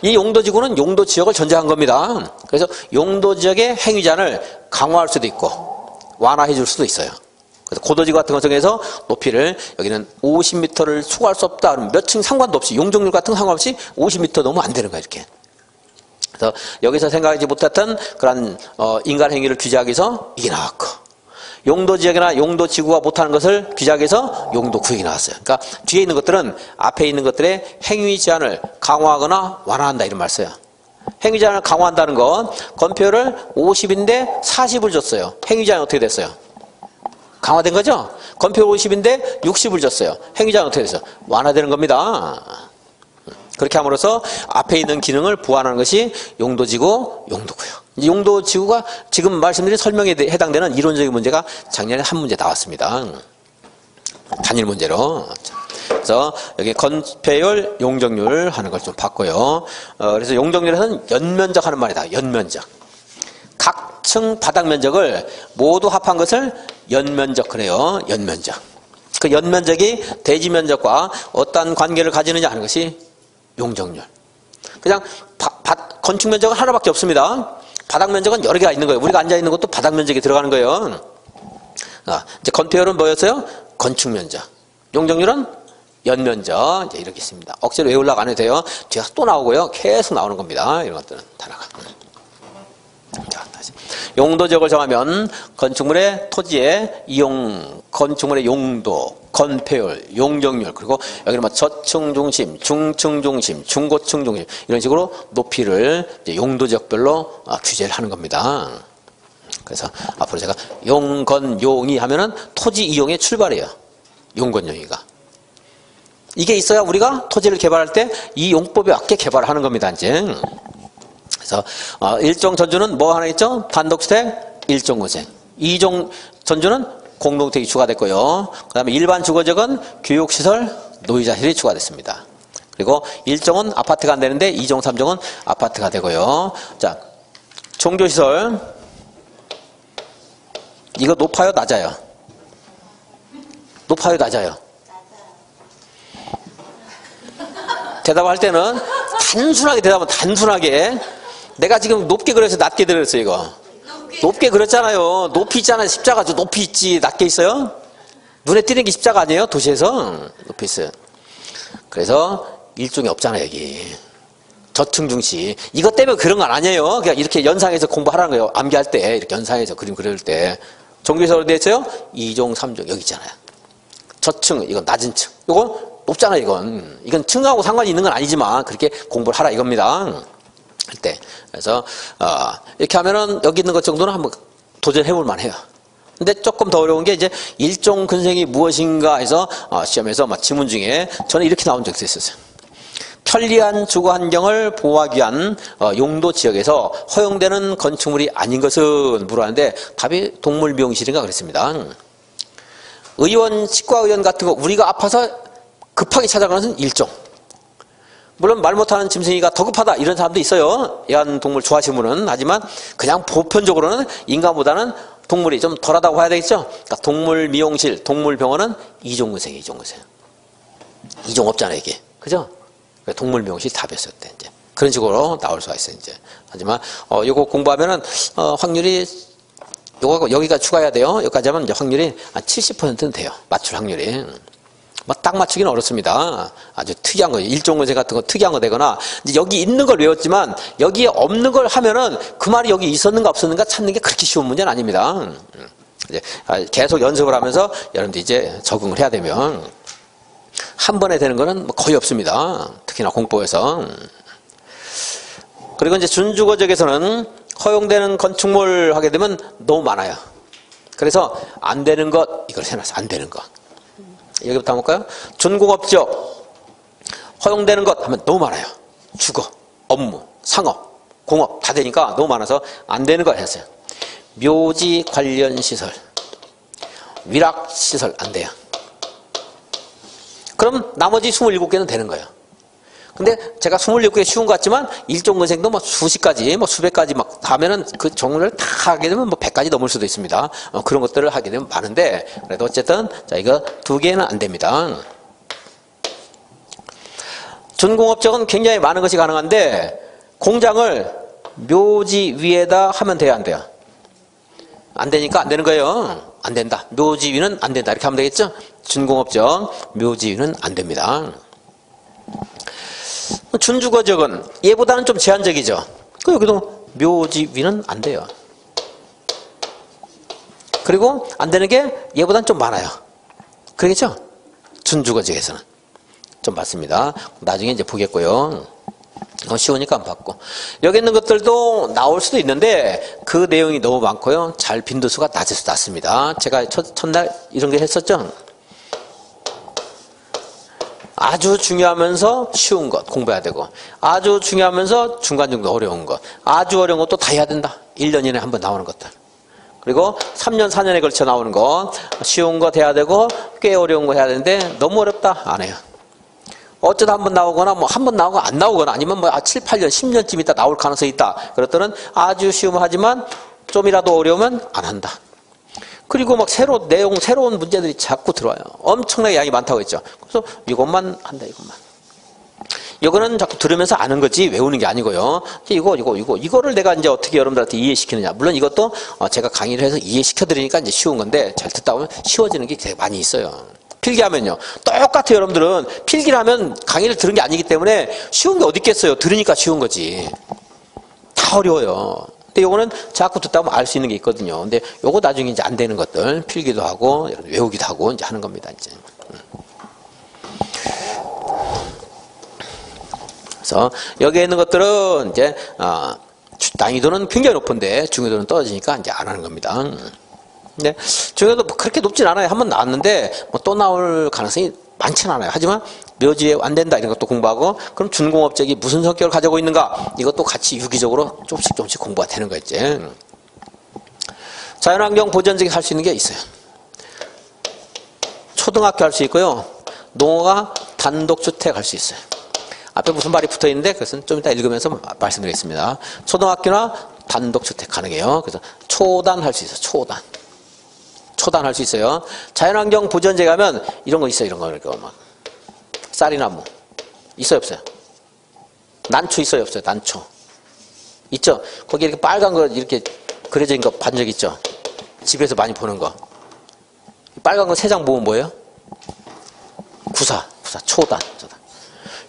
이 용도지구는 용도지역을 전제한 겁니다. 그래서 용도지역의 행위제한을 강화할 수도 있고 완화해 줄 수도 있어요. 그래서 고도지구 같은 것 중에서 높이를 여기는 50m를 초과할 수 없다. 그러면 몇 층 상관도 없이 용적률 같은 거 상관없이 50m 넘으면 안 되는 거예요, 이렇게. 그래서 여기서 생각하지 못했던 그런 인간 행위를 규제하기 위해서 이게 나왔고, 용도지역이나 용도지구가 못하는 것을 규제하기 위해서 용도구역이 나왔어요. 그러니까 뒤에 있는 것들은 앞에 있는 것들의 행위 제한을 강화하거나 완화한다 이런 말 써요. 행위 제한을 강화한다는 건 건표를 50인데 40을 줬어요. 행위 제한이 어떻게 됐어요? 강화된 거죠? 건표 50인데 60을 줬어요. 행위 제한이 어떻게 됐어요? 완화되는 겁니다. 그렇게 함으로써 앞에 있는 기능을 보완하는 것이 용도지구, 용도구역. 용도지구가 지금 말씀드린 설명에 해당되는 이론적인 문제가 작년에 한 문제 나왔습니다. 단일 문제로. 그래서 여기 건폐율, 용적률 하는 걸 좀 봤고요. 그래서 용적률에서는 연면적 하는 말이다. 연면적. 각 층 바닥 면적을 모두 합한 것을 연면적 그래요. 연면적. 그 연면적이 대지 면적과 어떤 관계를 가지느냐 하는 것이 용적률. 그냥 건축 면적은 하나밖에 없습니다. 바닥 면적은 여러 개가 있는 거예요. 우리가 앉아 있는 것도 바닥 면적이 들어가는 거예요. 이제 건폐율은 뭐였어요? 건축 면적. 용적률은 연면적. 이제 이렇게 있습니다. 억지로 외우려고 안 해도 돼요. 뒤에 또 나오고요. 계속 나오는 겁니다. 이런 것들은 단어가. 자, 다시. 용도지역을 정하면 건축물의 토지의 이용, 건축물의 용도, 건폐율, 용적률, 그리고 여기는 뭐 저층 중심, 중층 중심, 중고층 중심 이런 식으로 높이를 이제 용도지역별로 규제를 하는 겁니다. 그래서 앞으로 제가 용건용이 하면은 토지 이용의 출발이에요. 용건용이가. 이게 있어야 우리가 토지를 개발할 때 이 용법에 맞게 개발하는 겁니다, 이제. 그래서 일종 전주는 뭐 하나 있죠? 단독주택, 일종구쟁. 이종 전주는 공동주택이 추가됐고요. 그 다음에 일반 주거지역은 교육시설, 노이자실이 추가됐습니다. 그리고 일종은 아파트가 안 되는데 2종, 3종은 아파트가 되고요. 자, 종교시설. 이거 높아요, 낮아요? 높아요, 낮아요? 대답할 때는 단순하게 대답하면 단순하게. 내가 지금 높게 그려서 낮게 그렸어요, 이거. 높게 그렸잖아요. 높이 있잖아요. 십자가 저 높이 있지. 낮게 있어요? 눈에 띄는 게 십자가 아니에요? 도시에서? 높이 있어요. 그래서 일종이 없잖아요, 여기. 저층 중시. 이것 때문에 그런 건 아니에요. 그냥 이렇게 연상해서 공부하라는 거예요. 암기할 때. 이렇게 연상해서 그림 그릴 때. 종교에서 어디 있어요? 2종, 3종. 여기 있잖아요. 저층, 이건 낮은 층. 이건 높잖아요, 이건. 이건 층하고 상관이 있는 건 아니지만 그렇게 공부를 하라 이겁니다. 할 때. 그래서 이렇게 하면은 여기 있는 것 정도는 한번 도전해 볼 만해요. 근데 조금 더 어려운 게 이제 일종 근생이 무엇인가 해서 시험에서 막 지문 중에 저는 이렇게 나온 적도 있었어요. 편리한 주거 환경을 보호하기 위한 용도 지역에서 허용되는 건축물이 아닌 것은 물어봤는데 답이 동물 미용실인가 그랬습니다. 의원, 치과의원 같은 거 우리가 아파서 급하게 찾아가는 일종. 물론 말 못하는 짐승이가 더 급하다 이런 사람도 있어요. 애완동물 좋아하시는 분은. 하지만 그냥 보편적으로는 인간보다는 동물이 좀 덜하다고 봐야 되겠죠. 그러니까 동물 미용실, 동물병원은 이종근생이에요. 이종근생. 이종 없잖아요 이게. 그죠? 동물 미용실 답이었을 때 이제 그런 식으로 나올 수가 있어요 이제. 하지만 요거 공부하면은 확률이 요거 여기가 추가해야 돼요. 여기까지 하면 이제 확률이 한 70%는 돼요. 맞출 확률이. 뭐 딱 맞추기는 어렵습니다. 아주 특이한 거, 일종근생 같은 거 특이한 거 되거나 이제 여기 있는 걸 외웠지만 여기에 없는 걸 하면은 그 말이 여기 있었는가 없었는가 찾는 게 그렇게 쉬운 문제는 아닙니다. 이제 계속 연습을 하면서 여러분들 이제 적응을 해야 되면 한 번에 되는 거는 거의 없습니다. 특히나 공법에서. 그리고 이제 준주거지역에서는 허용되는 건축물 하게 되면 너무 많아요. 그래서 안 되는 것 이걸 해놨어요. 안 되는 것. 여기부터 한번 볼까요? 준공업지역 허용되는 것 하면 너무 많아요. 주거, 업무, 상업, 공업 다 되니까 너무 많아서 안 되는 거 했어요. 묘지 관련 시설, 위락시설 안 돼요. 그럼 나머지 27개는 되는 거예요. 근데 제가 27개 쉬운 것 같지만 일종근생도 뭐 수십 가지, 뭐 수백 가지 막 하면은 그 종류를 다 하게 되면 뭐 100가지 넘을 수도 있습니다. 그런 것들을 하게 되면 많은데 그래도 어쨌든 자 이거 2개는 안 됩니다. 준공업적은 굉장히 많은 것이 가능한데 공장을 묘지 위에다 하면 돼요, 안 돼요? 안 되니까 안 되는 거예요. 안 된다. 묘지 위는 안 된다. 이렇게 하면 되겠죠? 준공업적 묘지 위는 안 됩니다. 준주거지역은 얘보다는 좀 제한적이죠. 여기도 묘지 위는 안 돼요. 그리고 안 되는 게 얘보다는 좀 많아요. 그러겠죠? 준주거지역에서는 좀 많습니다. 나중에 이제 보겠고요. 쉬우니까 안 받고. 여기 있는 것들도 나올 수도 있는데 그 내용이 너무 많고요. 잘 빈도수가 낮습니다. 제가 첫날 이런 게 했었죠. 아주 중요하면서 쉬운 것 공부해야 되고 아주 중요하면서 중간 정도 어려운 것 아주 어려운 것도 다 해야 된다. 1년 이내에 한번 나오는 것들. 그리고 3년 4년에 걸쳐 나오는 거 쉬운 거 해야 되고 꽤 어려운 거 해야 되는데 너무 어렵다 안 해요. 어쩌다 한번 나오거나 뭐 한 번 나오고 안 나오거나 아니면 뭐 7, 8년 10년쯤 있다 나올 가능성이 있다. 그럴 때는 아주 쉬우면 하지만 좀이라도 어려우면 안 한다. 그리고 막 새로운 문제들이 자꾸 들어와요. 엄청나게 양이 많다고 했죠. 그래서 이것만 한다, 이것만. 이거는 자꾸 들으면서 아는 거지 외우는 게 아니고요. 이거를 내가 이제 어떻게 여러분들한테 이해시키느냐. 물론 이것도 제가 강의를 해서 이해시켜 드리니까 이제 쉬운 건데 잘 듣다 보면 쉬워지는 게 되게 많이 있어요. 필기하면요. 똑같아요, 여러분들은. 필기를 하면 강의를 들은 게 아니기 때문에 쉬운 게 어디 있겠어요. 들으니까 쉬운 거지. 다 어려워요. 근데 요거는 자꾸 듣다 보면 알 수 있는 게 있거든요. 근데 요거 나중에 이제 안 되는 것들 필기도 하고 외우기도 하고 이제 하는 겁니다. 이제. 그래서 여기에 있는 것들은 이제 난이도는 굉장히 높은데 중요도는 떨어지니까 이제 안 하는 겁니다. 근데 중요도 그렇게 높진 않아요. 한번 나왔는데 뭐 또 나올 가능성이 많지는 않아요. 하지만 묘지에 안 된다 이런 것도 공부하고 그럼 준공업적이 무슨 성격을 가지고 있는가 이것도 같이 유기적으로 조금씩 공부가 되는 거겠지. 자연환경 보전지역에 할 수 있는 게 있어요. 초등학교 할 수 있고요. 농어가 단독주택 할 수 있어요. 앞에 무슨 말이 붙어 있는데 그것은 좀 이따 읽으면서 말씀드리겠습니다. 초등학교나 단독주택 가능해요. 그래서 초단 할 수 있어요. 초단 할 수 있어요. 자연환경 보전지에 가면 이런 거 있어요. 이런 거 막 쌀이나무 있어요 없어요? 난초 있어요 없어요? 난초 있죠? 거기 이렇게 빨간 거 이렇게 그려져 있는 거 본 적 있죠? 집에서 많이 보는 거 빨간 거 3장 보면 뭐예요? 구사 초단.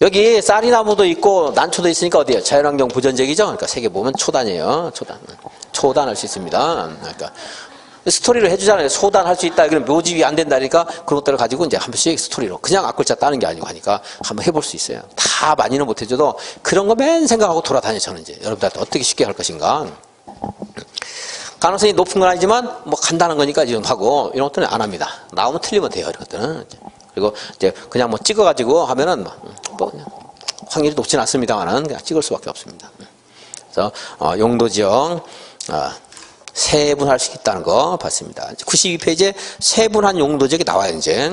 여기 쌀이나무도 있고 난초도 있으니까 어디에요? 자연환경 보전지역이죠? 그러니까 3개 보면 초단이에요. 초단 할 수 있습니다. 그러니까 스토리를 해주잖아요. 소단 할 수 있다. 그럼 묘지 위 안 된다니까 그런 것들을 가지고 이제 한 번씩 스토리로 그냥 앞글자 따는 게 아니고 하니까 한번 해볼 수 있어요. 다 많이는 못해줘도 그런 거 맨 생각하고 돌아다녀 저는 이제 여러분들한테 어떻게 쉽게 할 것인가. 가능성이 높은 건 아니지만 뭐 간단한 거니까 이런 하고 이런 것들은 안 합니다. 나오면 틀리면 돼요. 이런 것들은. 그리고 이제 그냥 뭐 찍어가지고 하면은 뭐 그냥 확률이 높진 않습니다만은 그냥 찍을 수밖에 없습니다. 그래서 용도지역 세분할 수 있다는 거 봤습니다. 92페이지에 세분한 용도지역이 나와요. 이제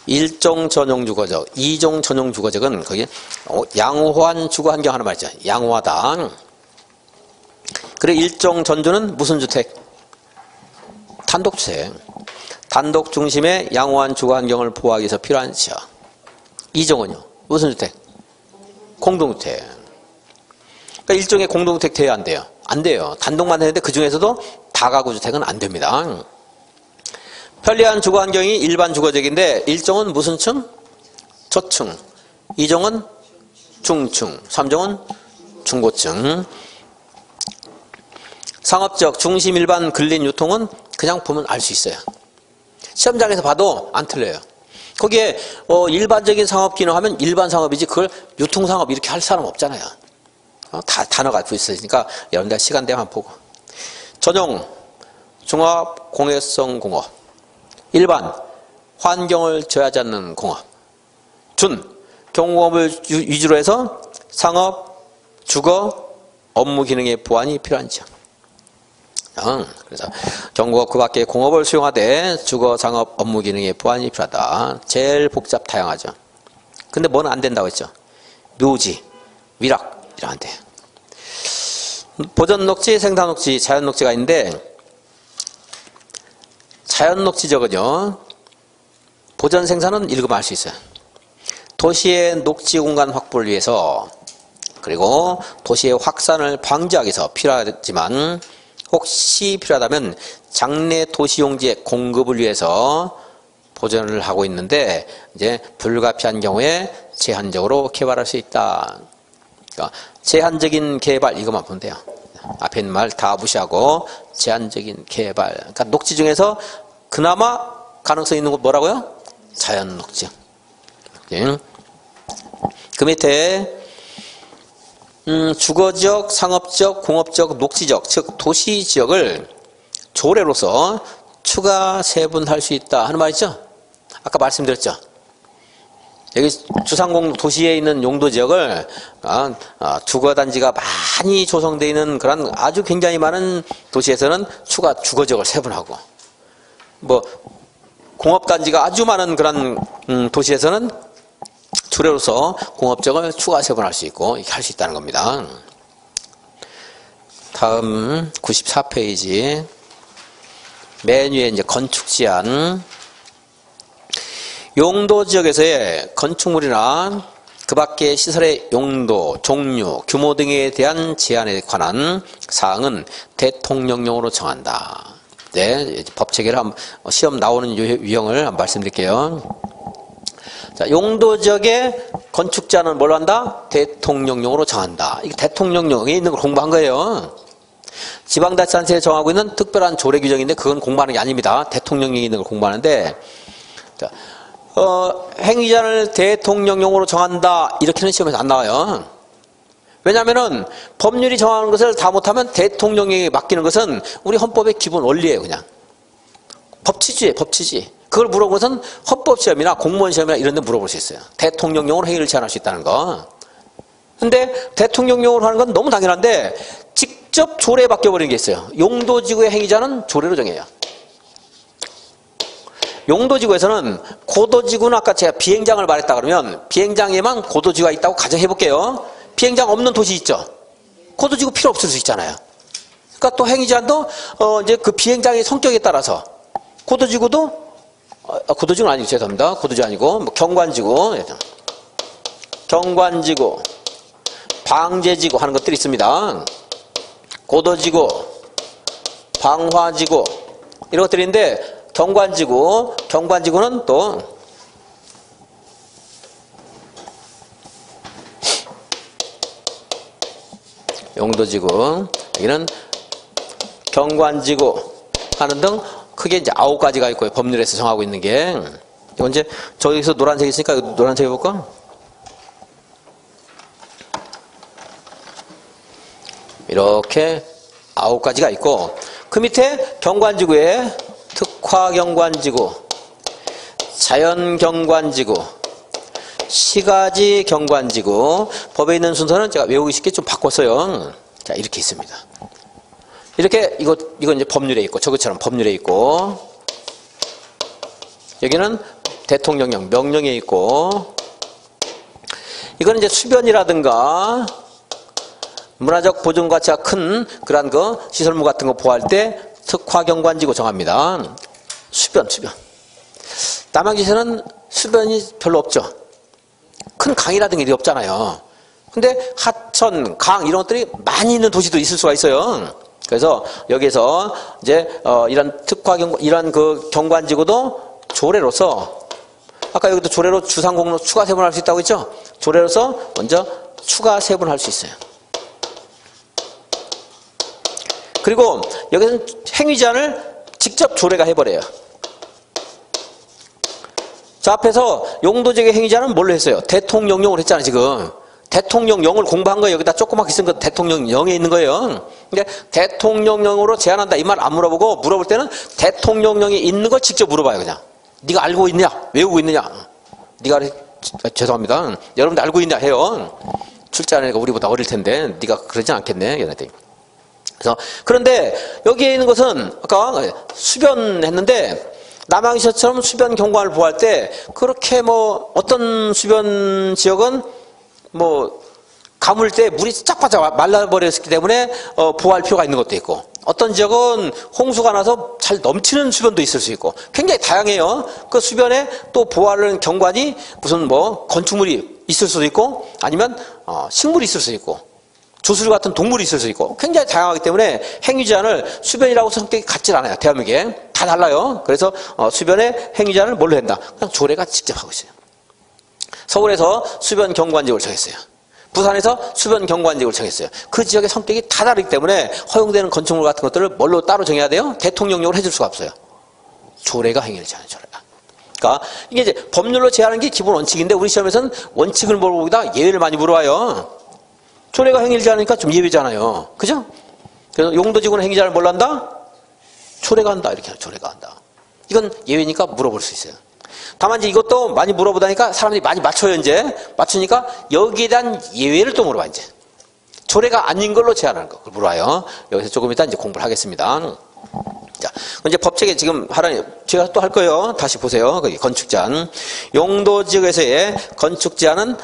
1종 전용 주거적, 2종 전용 주거적은 거기 양호한 주거 환경 하는 말이죠. 양호하다. 그리고 1종 전주는 무슨 주택? 단독주택. 단독 중심의 양호한 주거 환경을 보호하기 위해서 필요한 지역. 2종은요? 무슨 주택? 공동주택. 그러니까 일종의 공동주택 돼야 안 돼요? 안 돼요. 단독만 되는데 그 중에서도 다가구 주택은 안 됩니다. 편리한 주거 환경이 일반 주거적인데 1종은 무슨 층? 저층. 2종은 중층. 3종은 중고층. 상업적 중심 일반 근린 유통은 그냥 보면 알 수 있어요. 시험장에서 봐도 안 틀려요. 거기에 일반적인 상업 기능하면 일반 상업이지 그걸 유통상업 이렇게 할 사람 없잖아요. 다 단어가 있으니까 여러분들 시간 되면 한번 보고. 전용 종합 공해성 공업. 일반 환경을 저해하지 않는 공업. 준 경공업을 위주로 해서 상업, 주거, 업무 기능의 보완이 필요한 지역. 그래서 경공업 그 밖에 공업을 수용하되 주거, 상업, 업무 기능의 보완이 필요하다. 제일 복잡 다양하죠. 근데 뭐는 안 된다고 했죠? 묘지, 위락 이런 안 돼요. 보전 녹지, 생산 녹지, 자연 녹지가 있는데 자연 녹지적은요. 보전 생산은 읽으면 알 수 있어요. 도시의 녹지 공간 확보를 위해서 그리고 도시의 확산을 방지하기 위해서 필요하지만 혹시 필요하다면 장내 도시용지의 공급을 위해서 보전을 하고 있는데 이제 불가피한 경우에 제한적으로 개발할 수 있다. 그러니까 제한적인 개발 이것만 보면 돼요. 앞에 있는 말 다 무시하고 제한적인 개발. 그러니까 녹지 중에서 그나마 가능성 있는 거 뭐라고요? 자연 녹지. 그 밑에 주거지역, 상업지역, 공업지역, 녹지지역, 즉 도시지역을 조례로서 추가 세분할 수 있다 하는 말이죠. 아까 말씀드렸죠. 여기 주상공 도시에 있는 용도지역을 주거단지가 많이 조성되어 있는 그런 아주 굉장히 많은 도시에서는 추가 주거지역을 세분하고 뭐 공업단지가 아주 많은 그런 도시에서는 조례로서 공업적을 추가 세분할 수 있고 이렇게 할 수 있다는 겁니다. 다음 94페이지 맨 위에 이제 건축 제한. 용도 지역에서의 건축물이나 그 밖의 시설의 용도, 종류, 규모 등에 대한 제한에 관한 사항은 대통령령으로 정한다. 네, 법 체계를 시험 나오는 유형을 한번 말씀드릴게요. 자, 용도 지역의 건축 제한은 뭘 한다? 대통령령으로 정한다. 이게 대통령령에 있는 걸 공부한 거예요. 지방자치단체에 정하고 있는 특별한 조례 규정인데 그건 공부하는 게 아닙니다. 대통령령에 있는 걸 공부하는데 자, 행위자를 대통령령으로 정한다 이렇게는 시험에서 안 나와요. 왜냐하면은 법률이 정하는 것을 다 못하면 대통령령에 맡기는 것은 우리 헌법의 기본 원리예요. 그냥 법치주의예요. 법치주의. 그걸 물어본 것은 헌법시험이나 공무원 시험이나 이런 데 물어볼 수 있어요. 대통령령으로 행위를 제한할 수 있다는 거. 근데 대통령령으로 하는 건 너무 당연한데 직접 조례에 바뀌어버리는 게 있어요. 용도지구의 행위자는 조례로 정해요. 용도지구에서는 고도지구는 아까 제가 비행장을 말했다 그러면 비행장에만 고도지구가 있다고 가정해볼게요. 비행장 없는 도시 있죠. 고도지구 필요 없을 수 있잖아요. 그러니까 또 행위자도 이제 그 비행장의 성격에 따라서 고도지구도 고도지구는 아니고 죄송합니다. 고도지구 아니고 뭐 경관지구, 경관지구, 방제지구 하는 것들이 있습니다. 고도지구, 방화지구 이런 것들인데 경관지구는 또 용도지구, 여기는 경관지구 하는 등 크게 이제 9가지가 있고요. 법률에서 정하고 있는 게. 이건 이제 저기서 노란색이 있으니까 노란색 해볼까? 이렇게 9가지가 있고 그 밑에 경관지구에 특화경관지구, 자연경관지구, 시가지 경관지구. 법에 있는 순서는 제가 외우기 쉽게 좀 바꿨어요. 자, 이렇게 있습니다. 이렇게 이거 이제 법률에 있고, 저것처럼 법률에 있고, 여기는 대통령령 명령에 있고, 이거는 이제 수변이라든가 문화적 보존 가치가 큰 그러한 그 시설물 같은 거 보호할 때 특화경관지구 정합니다. 수변. 남양주에서는 수변이 별로 없죠. 큰 강이라든가 이게 없잖아요. 근데 하천, 강 이런 것들이 많이 있는 도시도 있을 수가 있어요. 그래서 여기에서 이제 이런 이런 그 경관지구도 조례로서, 아까 여기도 조례로 주상공로 추가 세분할 수 있다고 했죠? 조례로서 먼저 추가 세분할 수 있어요. 그리고 여기서는 행위제한을 직접 조례가 해버려요. 저 앞에서 용도지역의 행위제한은 뭘로 했어요? 대통령령으로 했잖아요, 지금. 대통령령을 공부한 거예요. 여기다 조그맣게 쓴 거 대통령령에 있는 거예요. 그러니까 대통령령으로 제한한다 이 말 안 물어보고, 물어볼 때는 대통령령에 있는 걸 직접 물어봐요, 그냥. 네가 알고 있냐? 외우고 있느냐? 네가 죄송합니다. 여러분들 알고 있냐 해요. 출제하는 애가 우리보다 어릴 텐데 네가 그러지 않겠네, 얘네들이. 그래서 그런데 여기에 있는 것은 아까 수변 했는데, 남양주처럼 수변 경관을 보호할 때 그렇게 뭐 어떤 수변 지역은 뭐 가물 때 물이 쫙 말라버렸기 때문에 보호할 필요가 있는 것도 있고, 어떤 지역은 홍수가 나서 잘 넘치는 수변도 있을 수 있고, 굉장히 다양해요. 그 수변에 또 보호하는 경관이 무슨 뭐 건축물이 있을 수도 있고, 아니면 식물이 있을 수도 있고, 조술 같은 동물이 있을 수 있고, 굉장히 다양하기 때문에 행위제한을 수변이라고 성격이 같질 않아요. 대한민국에 다 달라요. 그래서 수변에 행위제한을 뭘로 한다? 그냥 조례가 직접 하고 있어요. 서울에서 수변 경관지구를 정했어요. 부산에서 수변 경관지구를 정했어요. 그 지역의 성격이 다 다르기 때문에 허용되는 건축물 같은 것들을 뭘로 따로 정해야 돼요? 대통령령으로 해줄 수가 없어요. 조례가 행위를 제한해요, 조례가. 그러니까 이게 이제 법률로 제한하는 게 기본 원칙인데, 우리 시험에서는 원칙을 물어보기보다 예외를 많이 물어봐요. 조례가 행위를 제한하니까 좀 예외잖아요. 그죠? 그래서 용도지구는 행위제한을 뭘로 한다? 조례가 한다. 이렇게 조례가 한다. 이건 예외니까 물어볼 수 있어요. 다만 이제 이것도 많이 물어보다니까 사람들이 많이 맞춰요, 이제. 맞추니까 여기에 대한 예외를 또 물어봐, 이제. 조례가 아닌 걸로 제한하는 거. 그걸 물어봐요. 여기서 조금 이따 이제 공부를 하겠습니다. 자, 이제 법책에 지금 제가 또 할 거예요. 다시 보세요. 건축제한. 용도지역에서의 건축제한은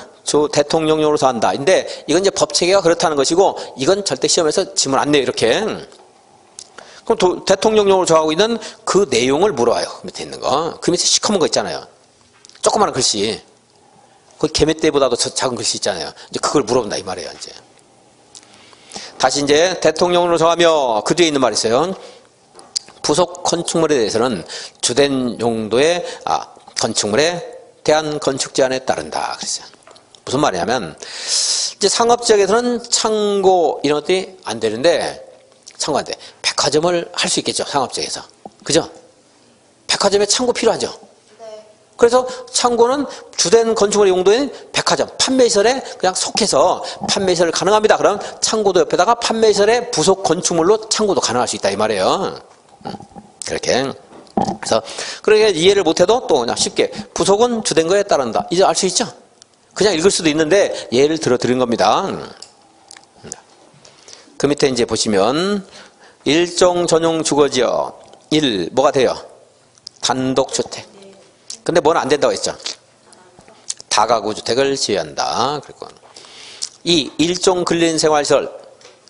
대통령령으로서 한다. 근데 이건 이제 법체계가 그렇다는 것이고, 이건 절대 시험에서 지문 안 내요, 이렇게. 그럼 대통령령으로 정하고 있는 그 내용을 물어봐요. 그 밑에 있는 거. 그 밑에 시커먼 거 있잖아요. 조그마한 글씨. 거기 개мет대보다도 작은 글씨 있잖아요. 이제 그걸 물어본다, 이 말이에요, 이제. 다시 이제 대통령령으로 정하며 그 뒤에 있는 말이 있어요. 부속 건축물에 대해서는 주된 용도의 건축물에 대한 건축 제한에 따른다. 그랬어요. 무슨 말이냐면, 이제 상업지역에서는 창고 이런 것들이 안 되는데, 창고 안 돼. 백화점을 할 수 있겠죠, 상업지역에서. 그죠? 백화점에 창고 필요하죠? 네. 그래서 창고는 주된 건축물의 용도인 백화점, 판매시설에 그냥 속해서 판매시설 가능합니다. 그럼 창고도 옆에다가 판매시설의 부속 건축물로 창고도 가능할 수 있다, 이 말이에요. 그렇게. 그래서, 그렇게 이해를 못해도 또 그냥 쉽게, 부속은 주된 거에 따른다. 이제 알 수 있죠? 그냥 읽을 수도 있는데 예를 들어 드린 겁니다. 그 밑에 이제 보시면 일종 전용 주거지역 1 뭐가 돼요? 단독주택. 근데 뭐는 안 된다고 했죠? 다가구 주택을 지어야 한다. 그리고 2 일종 근린 생활시설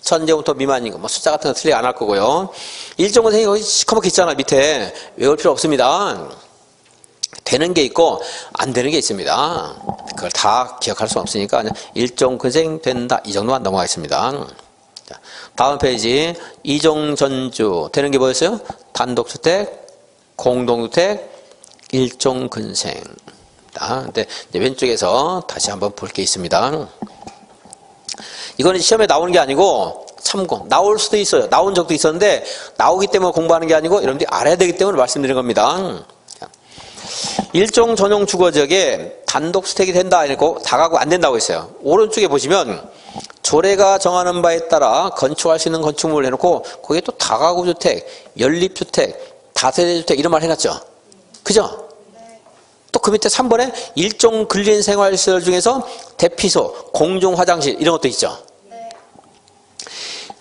1000제곱미터 미만인 거, 뭐 숫자 같은 거 틀리게 안 할 거고요. 일종 근생이 거기 시커멓게 있잖아, 밑에. 외울 필요 없습니다. 되는 게 있고 안 되는 게 있습니다. 그걸 다 기억할 수 없으니까 그냥 일종 근생 된다, 이 정도만 넘어가겠습니다. 자, 다음 페이지. 이종 전주 되는 게 뭐였어요? 단독주택, 공동주택, 일종 근생. 근데 이제 왼쪽에서 다시 한번 볼 게 있습니다. 이거는 시험에 나오는 게 아니고 참고, 나올 수도 있어요. 나온 적도 있었는데 나오기 때문에 공부하는 게 아니고 여러분들이 알아야 되기 때문에 말씀드린 겁니다. 일종 전용 주거지역에 단독주택이 된다 이랬고 다가구 안 된다고 했어요. 오른쪽에 보시면 조례가 정하는 바에 따라 건축할 수 있는 건축물을 해놓고 거기에 또 다가구 주택, 연립주택, 다세대 주택 이런 말 해놨죠. 그죠? 또 그 밑에 3번에 일종 근린 생활시설 중에서 대피소, 공중화장실 이런 것도 있죠.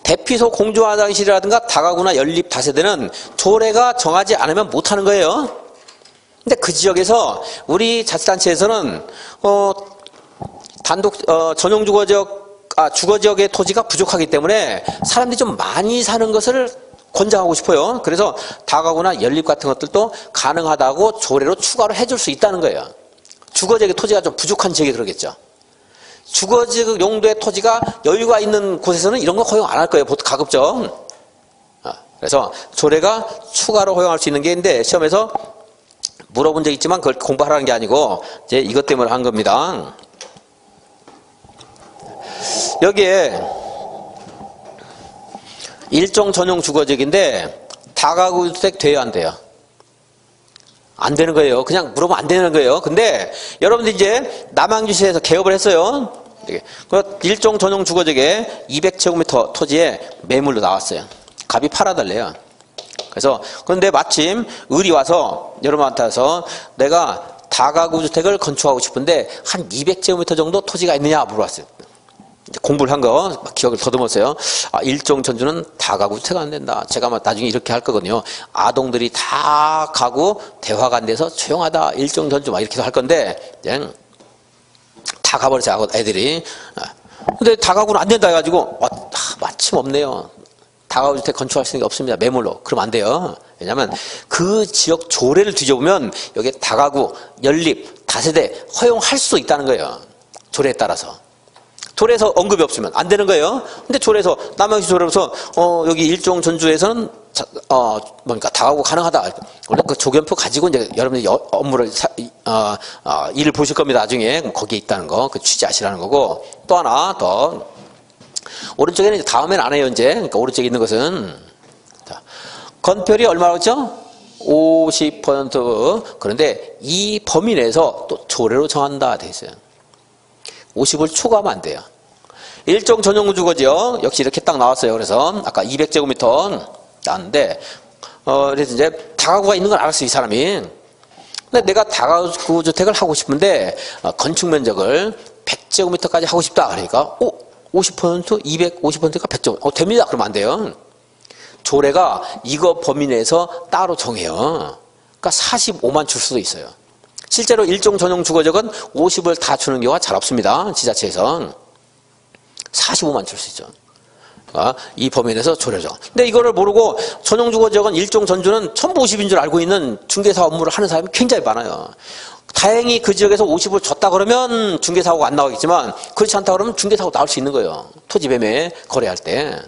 대피소, 공중화장실이라든가 다가구나 연립 다세대는 조례가 정하지 않으면 못하는 거예요. 근데 그 지역에서 우리 자치단체에서는 단독 전용 주거지역의 토지가 부족하기 때문에 사람들이 좀 많이 사는 것을 권장하고 싶어요. 그래서 다가구나 연립 같은 것들도 가능하다고 조례로 추가로 해줄 수 있다는 거예요. 주거지역의 토지가 좀 부족한 지역이 그러겠죠. 주거지역 용도의 토지가 여유가 있는 곳에서는 이런 거 허용 안 할 거예요. 보통 가급적. 그래서 조례가 추가로 허용할 수 있는 게 있는데 시험에서 물어본 적 있지만 그걸 공부하라는 게 아니고 이제 이것 때문에 한 겁니다. 여기에 일종 전용 주거지역인데 다가구 주택 돼야 안 돼요? 안 되는 거예요. 그냥 물어보면 안 되는 거예요. 근데 여러분들 이제 남양주시에서 개업을 했어요. 일종 전용 주거지역에 200제곱미터 토지에 매물로 나왔어요. 갑이 팔아달래요. 그래서 그런데 마침 을이 와서 여러분한테 와서 내가 다가구 주택을 건축하고 싶은데 한 200제곱미터 정도 토지가 있느냐 물어봤어요. 공부를 한 거 기억을 더듬었어요. 일종 전주는 다가구 주택 안 된다. 제가 나중에 이렇게 할 거거든요. 아동들이 다 가구 대화가 돼서 조용하다. 일종 전주 막 이렇게 할 건데 다 가버렸어요. 애들이. 근데 다가구는 안 된다 해가지고 마침 없네요. 다가구 주택 건축할 수 있는 게 없습니다. 매물로. 그러면 안 돼요. 왜냐하면 그 지역 조례를 뒤져보면 여기에 다가구, 연립, 다세대 허용할 수 있다는 거예요. 조례에 따라서. 조례에서 언급이 없으면 안 되는 거예요. 근데 조례에서 남양주 조례에서 여기 일종 전주에서는 뭡니까 다가구 가능하다. 원래 그 조견표 가지고 이제 여러분들이 업무를 일을 보실 겁니다. 나중에 거기에 있다는 거, 그 취지 아시라는 거고 또 하나 더 오른쪽에는 이제 다음에는 안 해요 이제. 그러니까 오른쪽에 있는 것은 자, 건폐율이 얼마라고 했죠? 50%. 그런데 이 범위 내에서 또 조례로 정한다 돼 있어요. 50을 초과하면 안 돼요. 일종 전용 주거지역 역시 이렇게 딱 나왔어요. 그래서 아까 200제곱미터 나왔는데 그래서 이제 다가구가 있는 걸 알았어요. 이 사람이. 근데 내가 다가구 주택을 하고 싶은데 건축 면적을 100제곱미터까지 하고 싶다. 그러니까 50%, 250%가 100제곱. 됩니다. 그러면 안 돼요. 조례가 이거 범위 내에서 따로 정해요. 그러니까 45만 줄 수도 있어요. 실제로 일종 전용 주거지역은 50을 다 주는 경우가 잘 없습니다. 지자체에선. 45만 줄 수 있죠. 이 범위 내에서 조례죠. 근데 이거를 모르고 전용 주거지역은 일종 전주는 전부 50인 줄 알고 있는 중개사 업무를 하는 사람이 굉장히 많아요. 다행히 그 지역에서 50을 줬다 그러면 중개사고가 안 나오겠지만 그렇지 않다 그러면 중개사고 나올 수 있는 거예요. 토지 매매 거래할 때.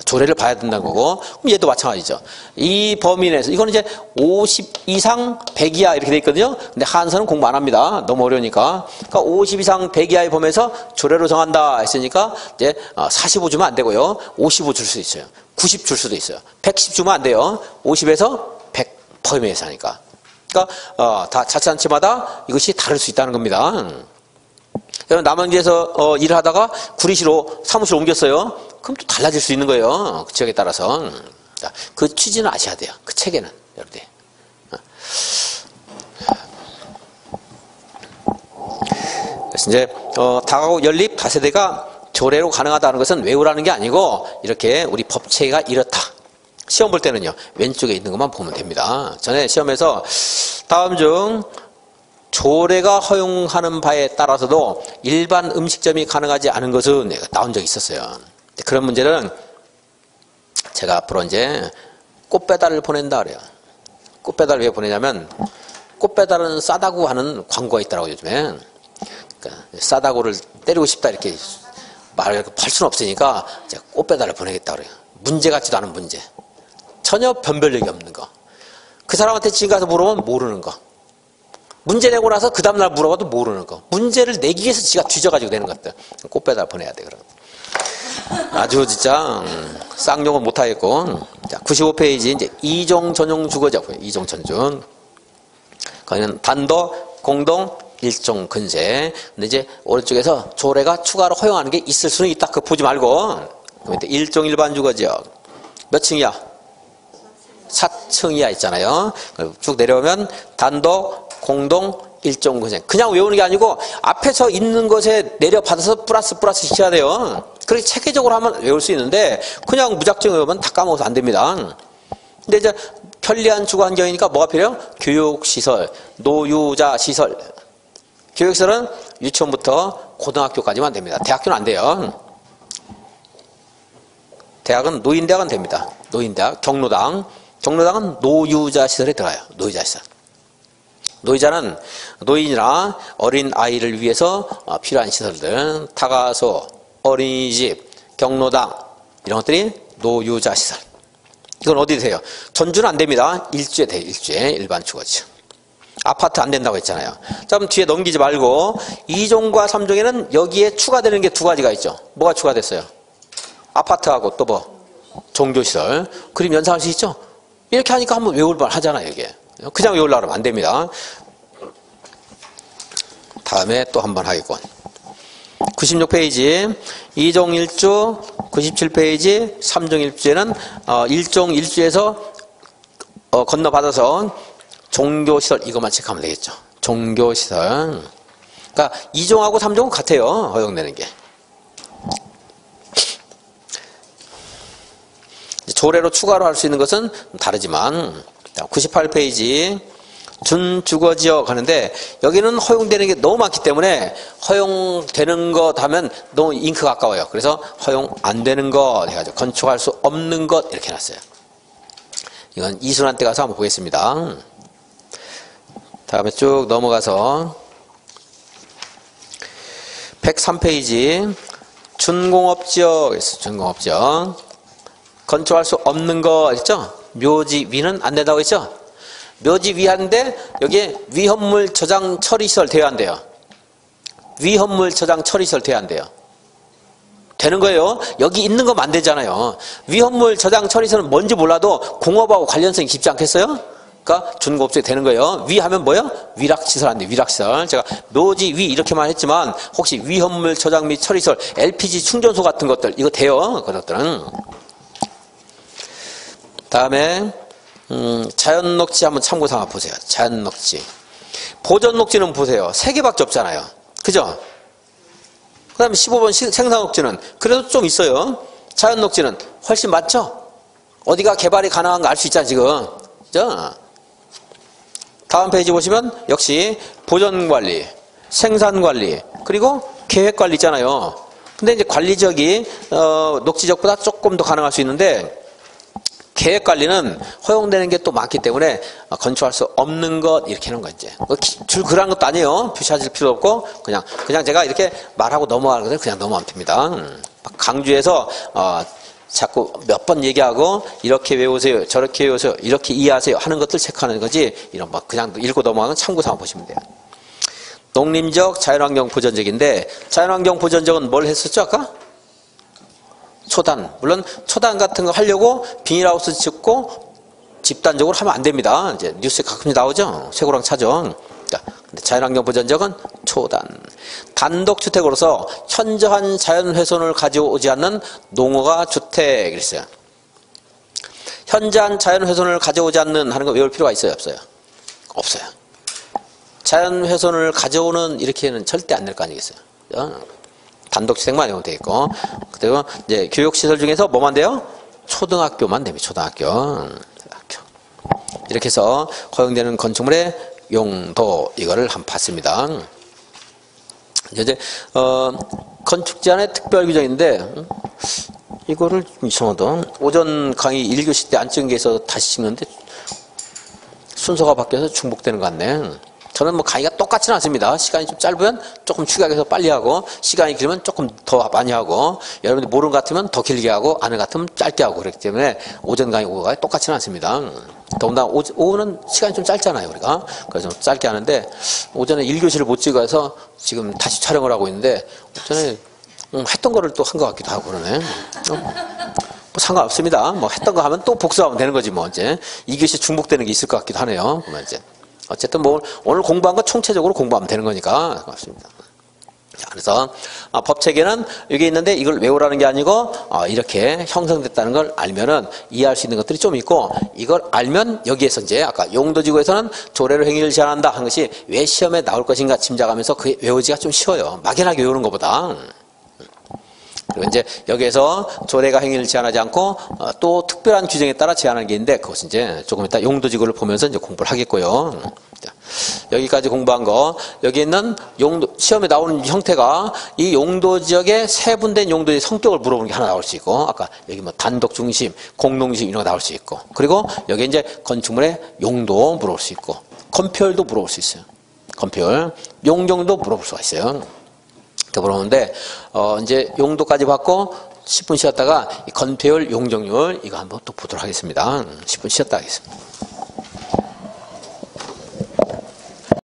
조례를 봐야 된다는 거고 그럼 얘도 마찬가지죠. 이 범위 내에서 이거는 이제 50 이상 100 이하 이렇게 돼 있거든요. 근데 한서는 공부 안 합니다. 너무 어려우니까. 그러니까 50 이상 100 이하의 범위에서 조례로 정한다 했으니까 이제 45 주면 안 되고요. 55 줄 수 있어요. 90 줄 수도 있어요. 110 주면 안 돼요. 50에서 100 범위에서 하니까. 그러니까 다 자치단체마다 이것이 다를 수 있다는 겁니다. 남양주에서 일을 하다가 구리시로 사무실 옮겼어요. 그럼 또 달라질 수 있는 거예요. 그 지역에 따라서. 자, 그 취지는 아셔야 돼요. 그 책에는. 여러분들. 그래서 이제 다가구 연립 다세대가 조례로 가능하다는 것은 외우라는 게 아니고 이렇게 우리 법체계가 이렇다. 시험 볼 때는요. 왼쪽에 있는 것만 보면 됩니다. 전에 시험에서 다음 중 조례가 허용하는 바에 따라서도 일반 음식점이 가능하지 않은 것은 나온 적이 있었어요. 그런 문제는 제가 앞으로 이제 꽃배달을 보낸다 그래요. 꽃배달을 왜 보내냐면 꽃배달은 싸다고 하는 광고가 있더라고요. 요즘에. 그러니까 싸다고를 때리고 싶다 이렇게 말을 할 수는 없으니까 제가 꽃배달을 보내겠다 그래요. 문제 같지도 않은 문제. 전혀 변별력이 없는 거. 그 사람한테 지금 가서 물어보면 모르는 거. 문제 내고 나서 그 다음날 물어봐도 모르는 거. 문제를 내기 위해서 지가 뒤져가지고 내는 것들. 꽃배달 보내야 돼, 그럼. 아주 진짜, 쌍욕은 못하겠고. 자, 95페이지, 이제, 이종 전용 주거지역. 이종 전준. 거기는 단독, 공동, 일종 근세. 근데 이제, 오른쪽에서 조례가 추가로 허용하는 게 있을 수는 있다. 그거 보지 말고. 일종 일반 주거지역. 몇 층이야? 4층 이하 있잖아요. 쭉 내려오면 단독, 공동 일종근생. 그냥 외우는 게 아니고 앞에서 있는 것에 내려받아서 플러스 시켜야 돼요. 그렇게 체계적으로 하면 외울 수 있는데 그냥 무작정 외우면 다 까먹어서 안 됩니다. 근데 이제 편리한 주거 환경이니까 뭐가 필요해요? 교육시설, 노유자시설. 교육시설은 유치원부터 고등학교까지만 됩니다. 대학교는 안 돼요. 대학은 노인대학은 됩니다. 노인대학, 경로당. 경로당은 노유자시설에 들어가요. 노유자시설. 노유자는 노인이나 어린 아이를 위해서 필요한 시설들, 타가소, 어린이집, 경로당 이런 것들이 노유자시설. 이건 어디 되세요? 전주는 안 됩니다. 일주에 돼요. 일주에 일반 주거지. 아파트 안 된다고 했잖아요. 자, 그럼 뒤에 넘기지 말고 2종과 3종에는 여기에 추가되는 게 두 가지가 있죠. 뭐가 추가됐어요? 아파트하고 또 뭐? 종교시설. 그림 연상할 수 있죠? 이렇게 하니까 한번 외울 만 하잖아요, 이게. 그냥 외우려고 하면 안 됩니다. 다음에 또 한번 하겠군. 96페이지 2종 1주, 97페이지 3종 1주에는 1종 1주에서 건너받아서 종교시설 이것만 체크하면 되겠죠. 종교시설. 그러니까 2종하고 3종은 같아요. 허용되는 게. 조례로 추가로 할 수 있는 것은 다르지만 98페이지 준주거지역 하는데 여기는 허용되는 게 너무 많기 때문에 허용되는 것 하면 너무 잉크가 아까워요. 그래서 허용 안 되는 것 해가지고 건축할 수 없는 것 이렇게 해놨어요. 이건 이순환 때 가서 한번 보겠습니다. 다음에 쭉 넘어가서 103페이지 준공업지역 있어요. 준공업지역 건축할 수 없는 거 있죠? 묘지 위는 안 된다고 했죠? 묘지 위 하는데 여기에 위험물 저장 처리시설 돼야 한대요. 위험물 저장 처리시설 돼야 한대요. 되는 거예요. 여기 있는 거면 안 되잖아요. 위험물 저장 처리시설은 뭔지 몰라도 공업하고 관련성이 깊지 않겠어요? 그러니까 준공업지역이 되는 거예요. 위 하면 뭐예요? 위락시설 안 돼요. 위락시설. 제가 묘지 위 이렇게만 했지만 혹시 위험물 저장 및 처리시설, LPG 충전소 같은 것들 이거 돼요. 그것들은. 다음에 자연녹지 한번 참고삼아 보세요. 자연녹지. 보전녹지는 보세요. 3개밖에 없잖아요. 그죠? 그 다음에 15번 생산녹지는 그래도 좀 있어요. 자연녹지는 훨씬 많죠? 어디가 개발이 가능한 거 알 수 있잖아 지금. 그죠? 다음 페이지 보시면 역시 보전관리, 생산관리, 그리고 계획관리 있잖아요. 근데 이제 관리적이 녹지적보다 조금 더 가능할 수 있는데 계획관리는 허용되는 게 또 많기 때문에 건축할 수 없는 것 이렇게 하는 거 이제 줄 그런 것도 아니에요. 표시하실 필요 없고 그냥 제가 이렇게 말하고 넘어가는 것을 그냥 넘어가면 됩니다. 강조해서 자꾸 몇 번 얘기하고 이렇게 외우세요, 저렇게 외우세요, 이렇게 이해하세요 하는 것들 체크하는 거지 이런 막 그냥 읽고 넘어가는 참고삼아 보시면 돼요. 농림적, 자연환경 보전적인데 자연환경 보전적은 뭘 했었죠 아까? 초단. 물론 초단 같은 거 하려고 비닐하우스 짓고 집단적으로 하면 안 됩니다. 이제 뉴스에 가끔씩 나오죠. 쇠고랑 차죠. 근데 자연환경 보전적은 초단. 단독주택으로서 현저한 자연훼손을 가져오지 않는 농어가 주택 그랬어요. 현저한 자연훼손을 가져오지 않는 하는 거 외울 필요가 있어요? 없어요? 없어요. 자연훼손을 가져오는 이렇게는 절대 안 될 거 아니겠어요? 단독주택만 외우면 되겠고 그리고 이제 교육시설 중에서 뭐만 돼요? 초등학교만 됩니다. 초등학교. 이렇게 해서 허용되는 건축물의 용도 이거를 한번 봤습니다. 이제 건축 제한의 특별 규정인데 이거를 이상하다. 오전 강의 1교시 때 안 찍은 게 있어서 다시 찍는데 순서가 바뀌어서 중복되는 것 같네. 저는 뭐 강의가 똑같지는 않습니다. 시간이 좀 짧으면 조금 축약해서 빨리 하고 시간이 길면 조금 더 많이 하고 여러분들 모르는 것 같으면 더 길게 하고 아는 것 같으면 짧게 하고 그렇기 때문에 오전 강의 오후가 똑같지는 않습니다. 더군다나 오후는 시간이 좀 짧잖아요 우리가. 그래서 좀 짧게 하는데 오전에 1교시를 못 찍어서 지금 다시 촬영을 하고 있는데 오전에 했던 거를 또 한 것 같기도 하고 그러네. 뭐 상관없습니다. 뭐 했던 거 하면 또 복수하면 되는 거지 뭐 이제 2교시 중복되는 게 있을 것 같기도 하네요. 그러면 이제 어쨌든 뭐 오늘 공부한 거 총체적으로 공부하면 되는 거니까 맞습니다. 자, 그래서 법체계는 이게 있는데 이걸 외우라는 게 아니고 이렇게 형성됐다는 걸 알면은 이해할 수 있는 것들이 좀 있고, 이걸 알면 여기에서 이제 아까 용도지구에서는 조례로 행위를 제한한다 한 것이 왜 시험에 나올 것인가 짐작하면서 그게 외우기가 좀 쉬워요. 막연하게 외우는 것보다. 그리고 이제 여기에서 조례가 행위를 제한하지 않고 또 특별한 규정에 따라 제한하는 게 있는데, 그것은 이제 조금 이따 용도지구를 보면서 이제 공부를 하겠고요. 자, 여기까지 공부한 거, 여기 있는 시험에 나오는 형태가 이 용도지역의 세분된 용도의 성격을 물어보는 게 하나 나올 수 있고, 아까 여기 뭐 단독 중심, 공동 중심 이런 거 나올 수 있고, 그리고 여기 이제 건축물의 용도 물어볼 수 있고, 건폐율도 물어볼 수 있어요. 건폐율, 용적도 물어볼 수가 있어요. 이렇게 물어보는데, 이제 용도까지 받고 10분 쉬었다가 이 건폐율, 용적률 이거 한번 또 보도록 하겠습니다. 10분 쉬었다 하겠습니다.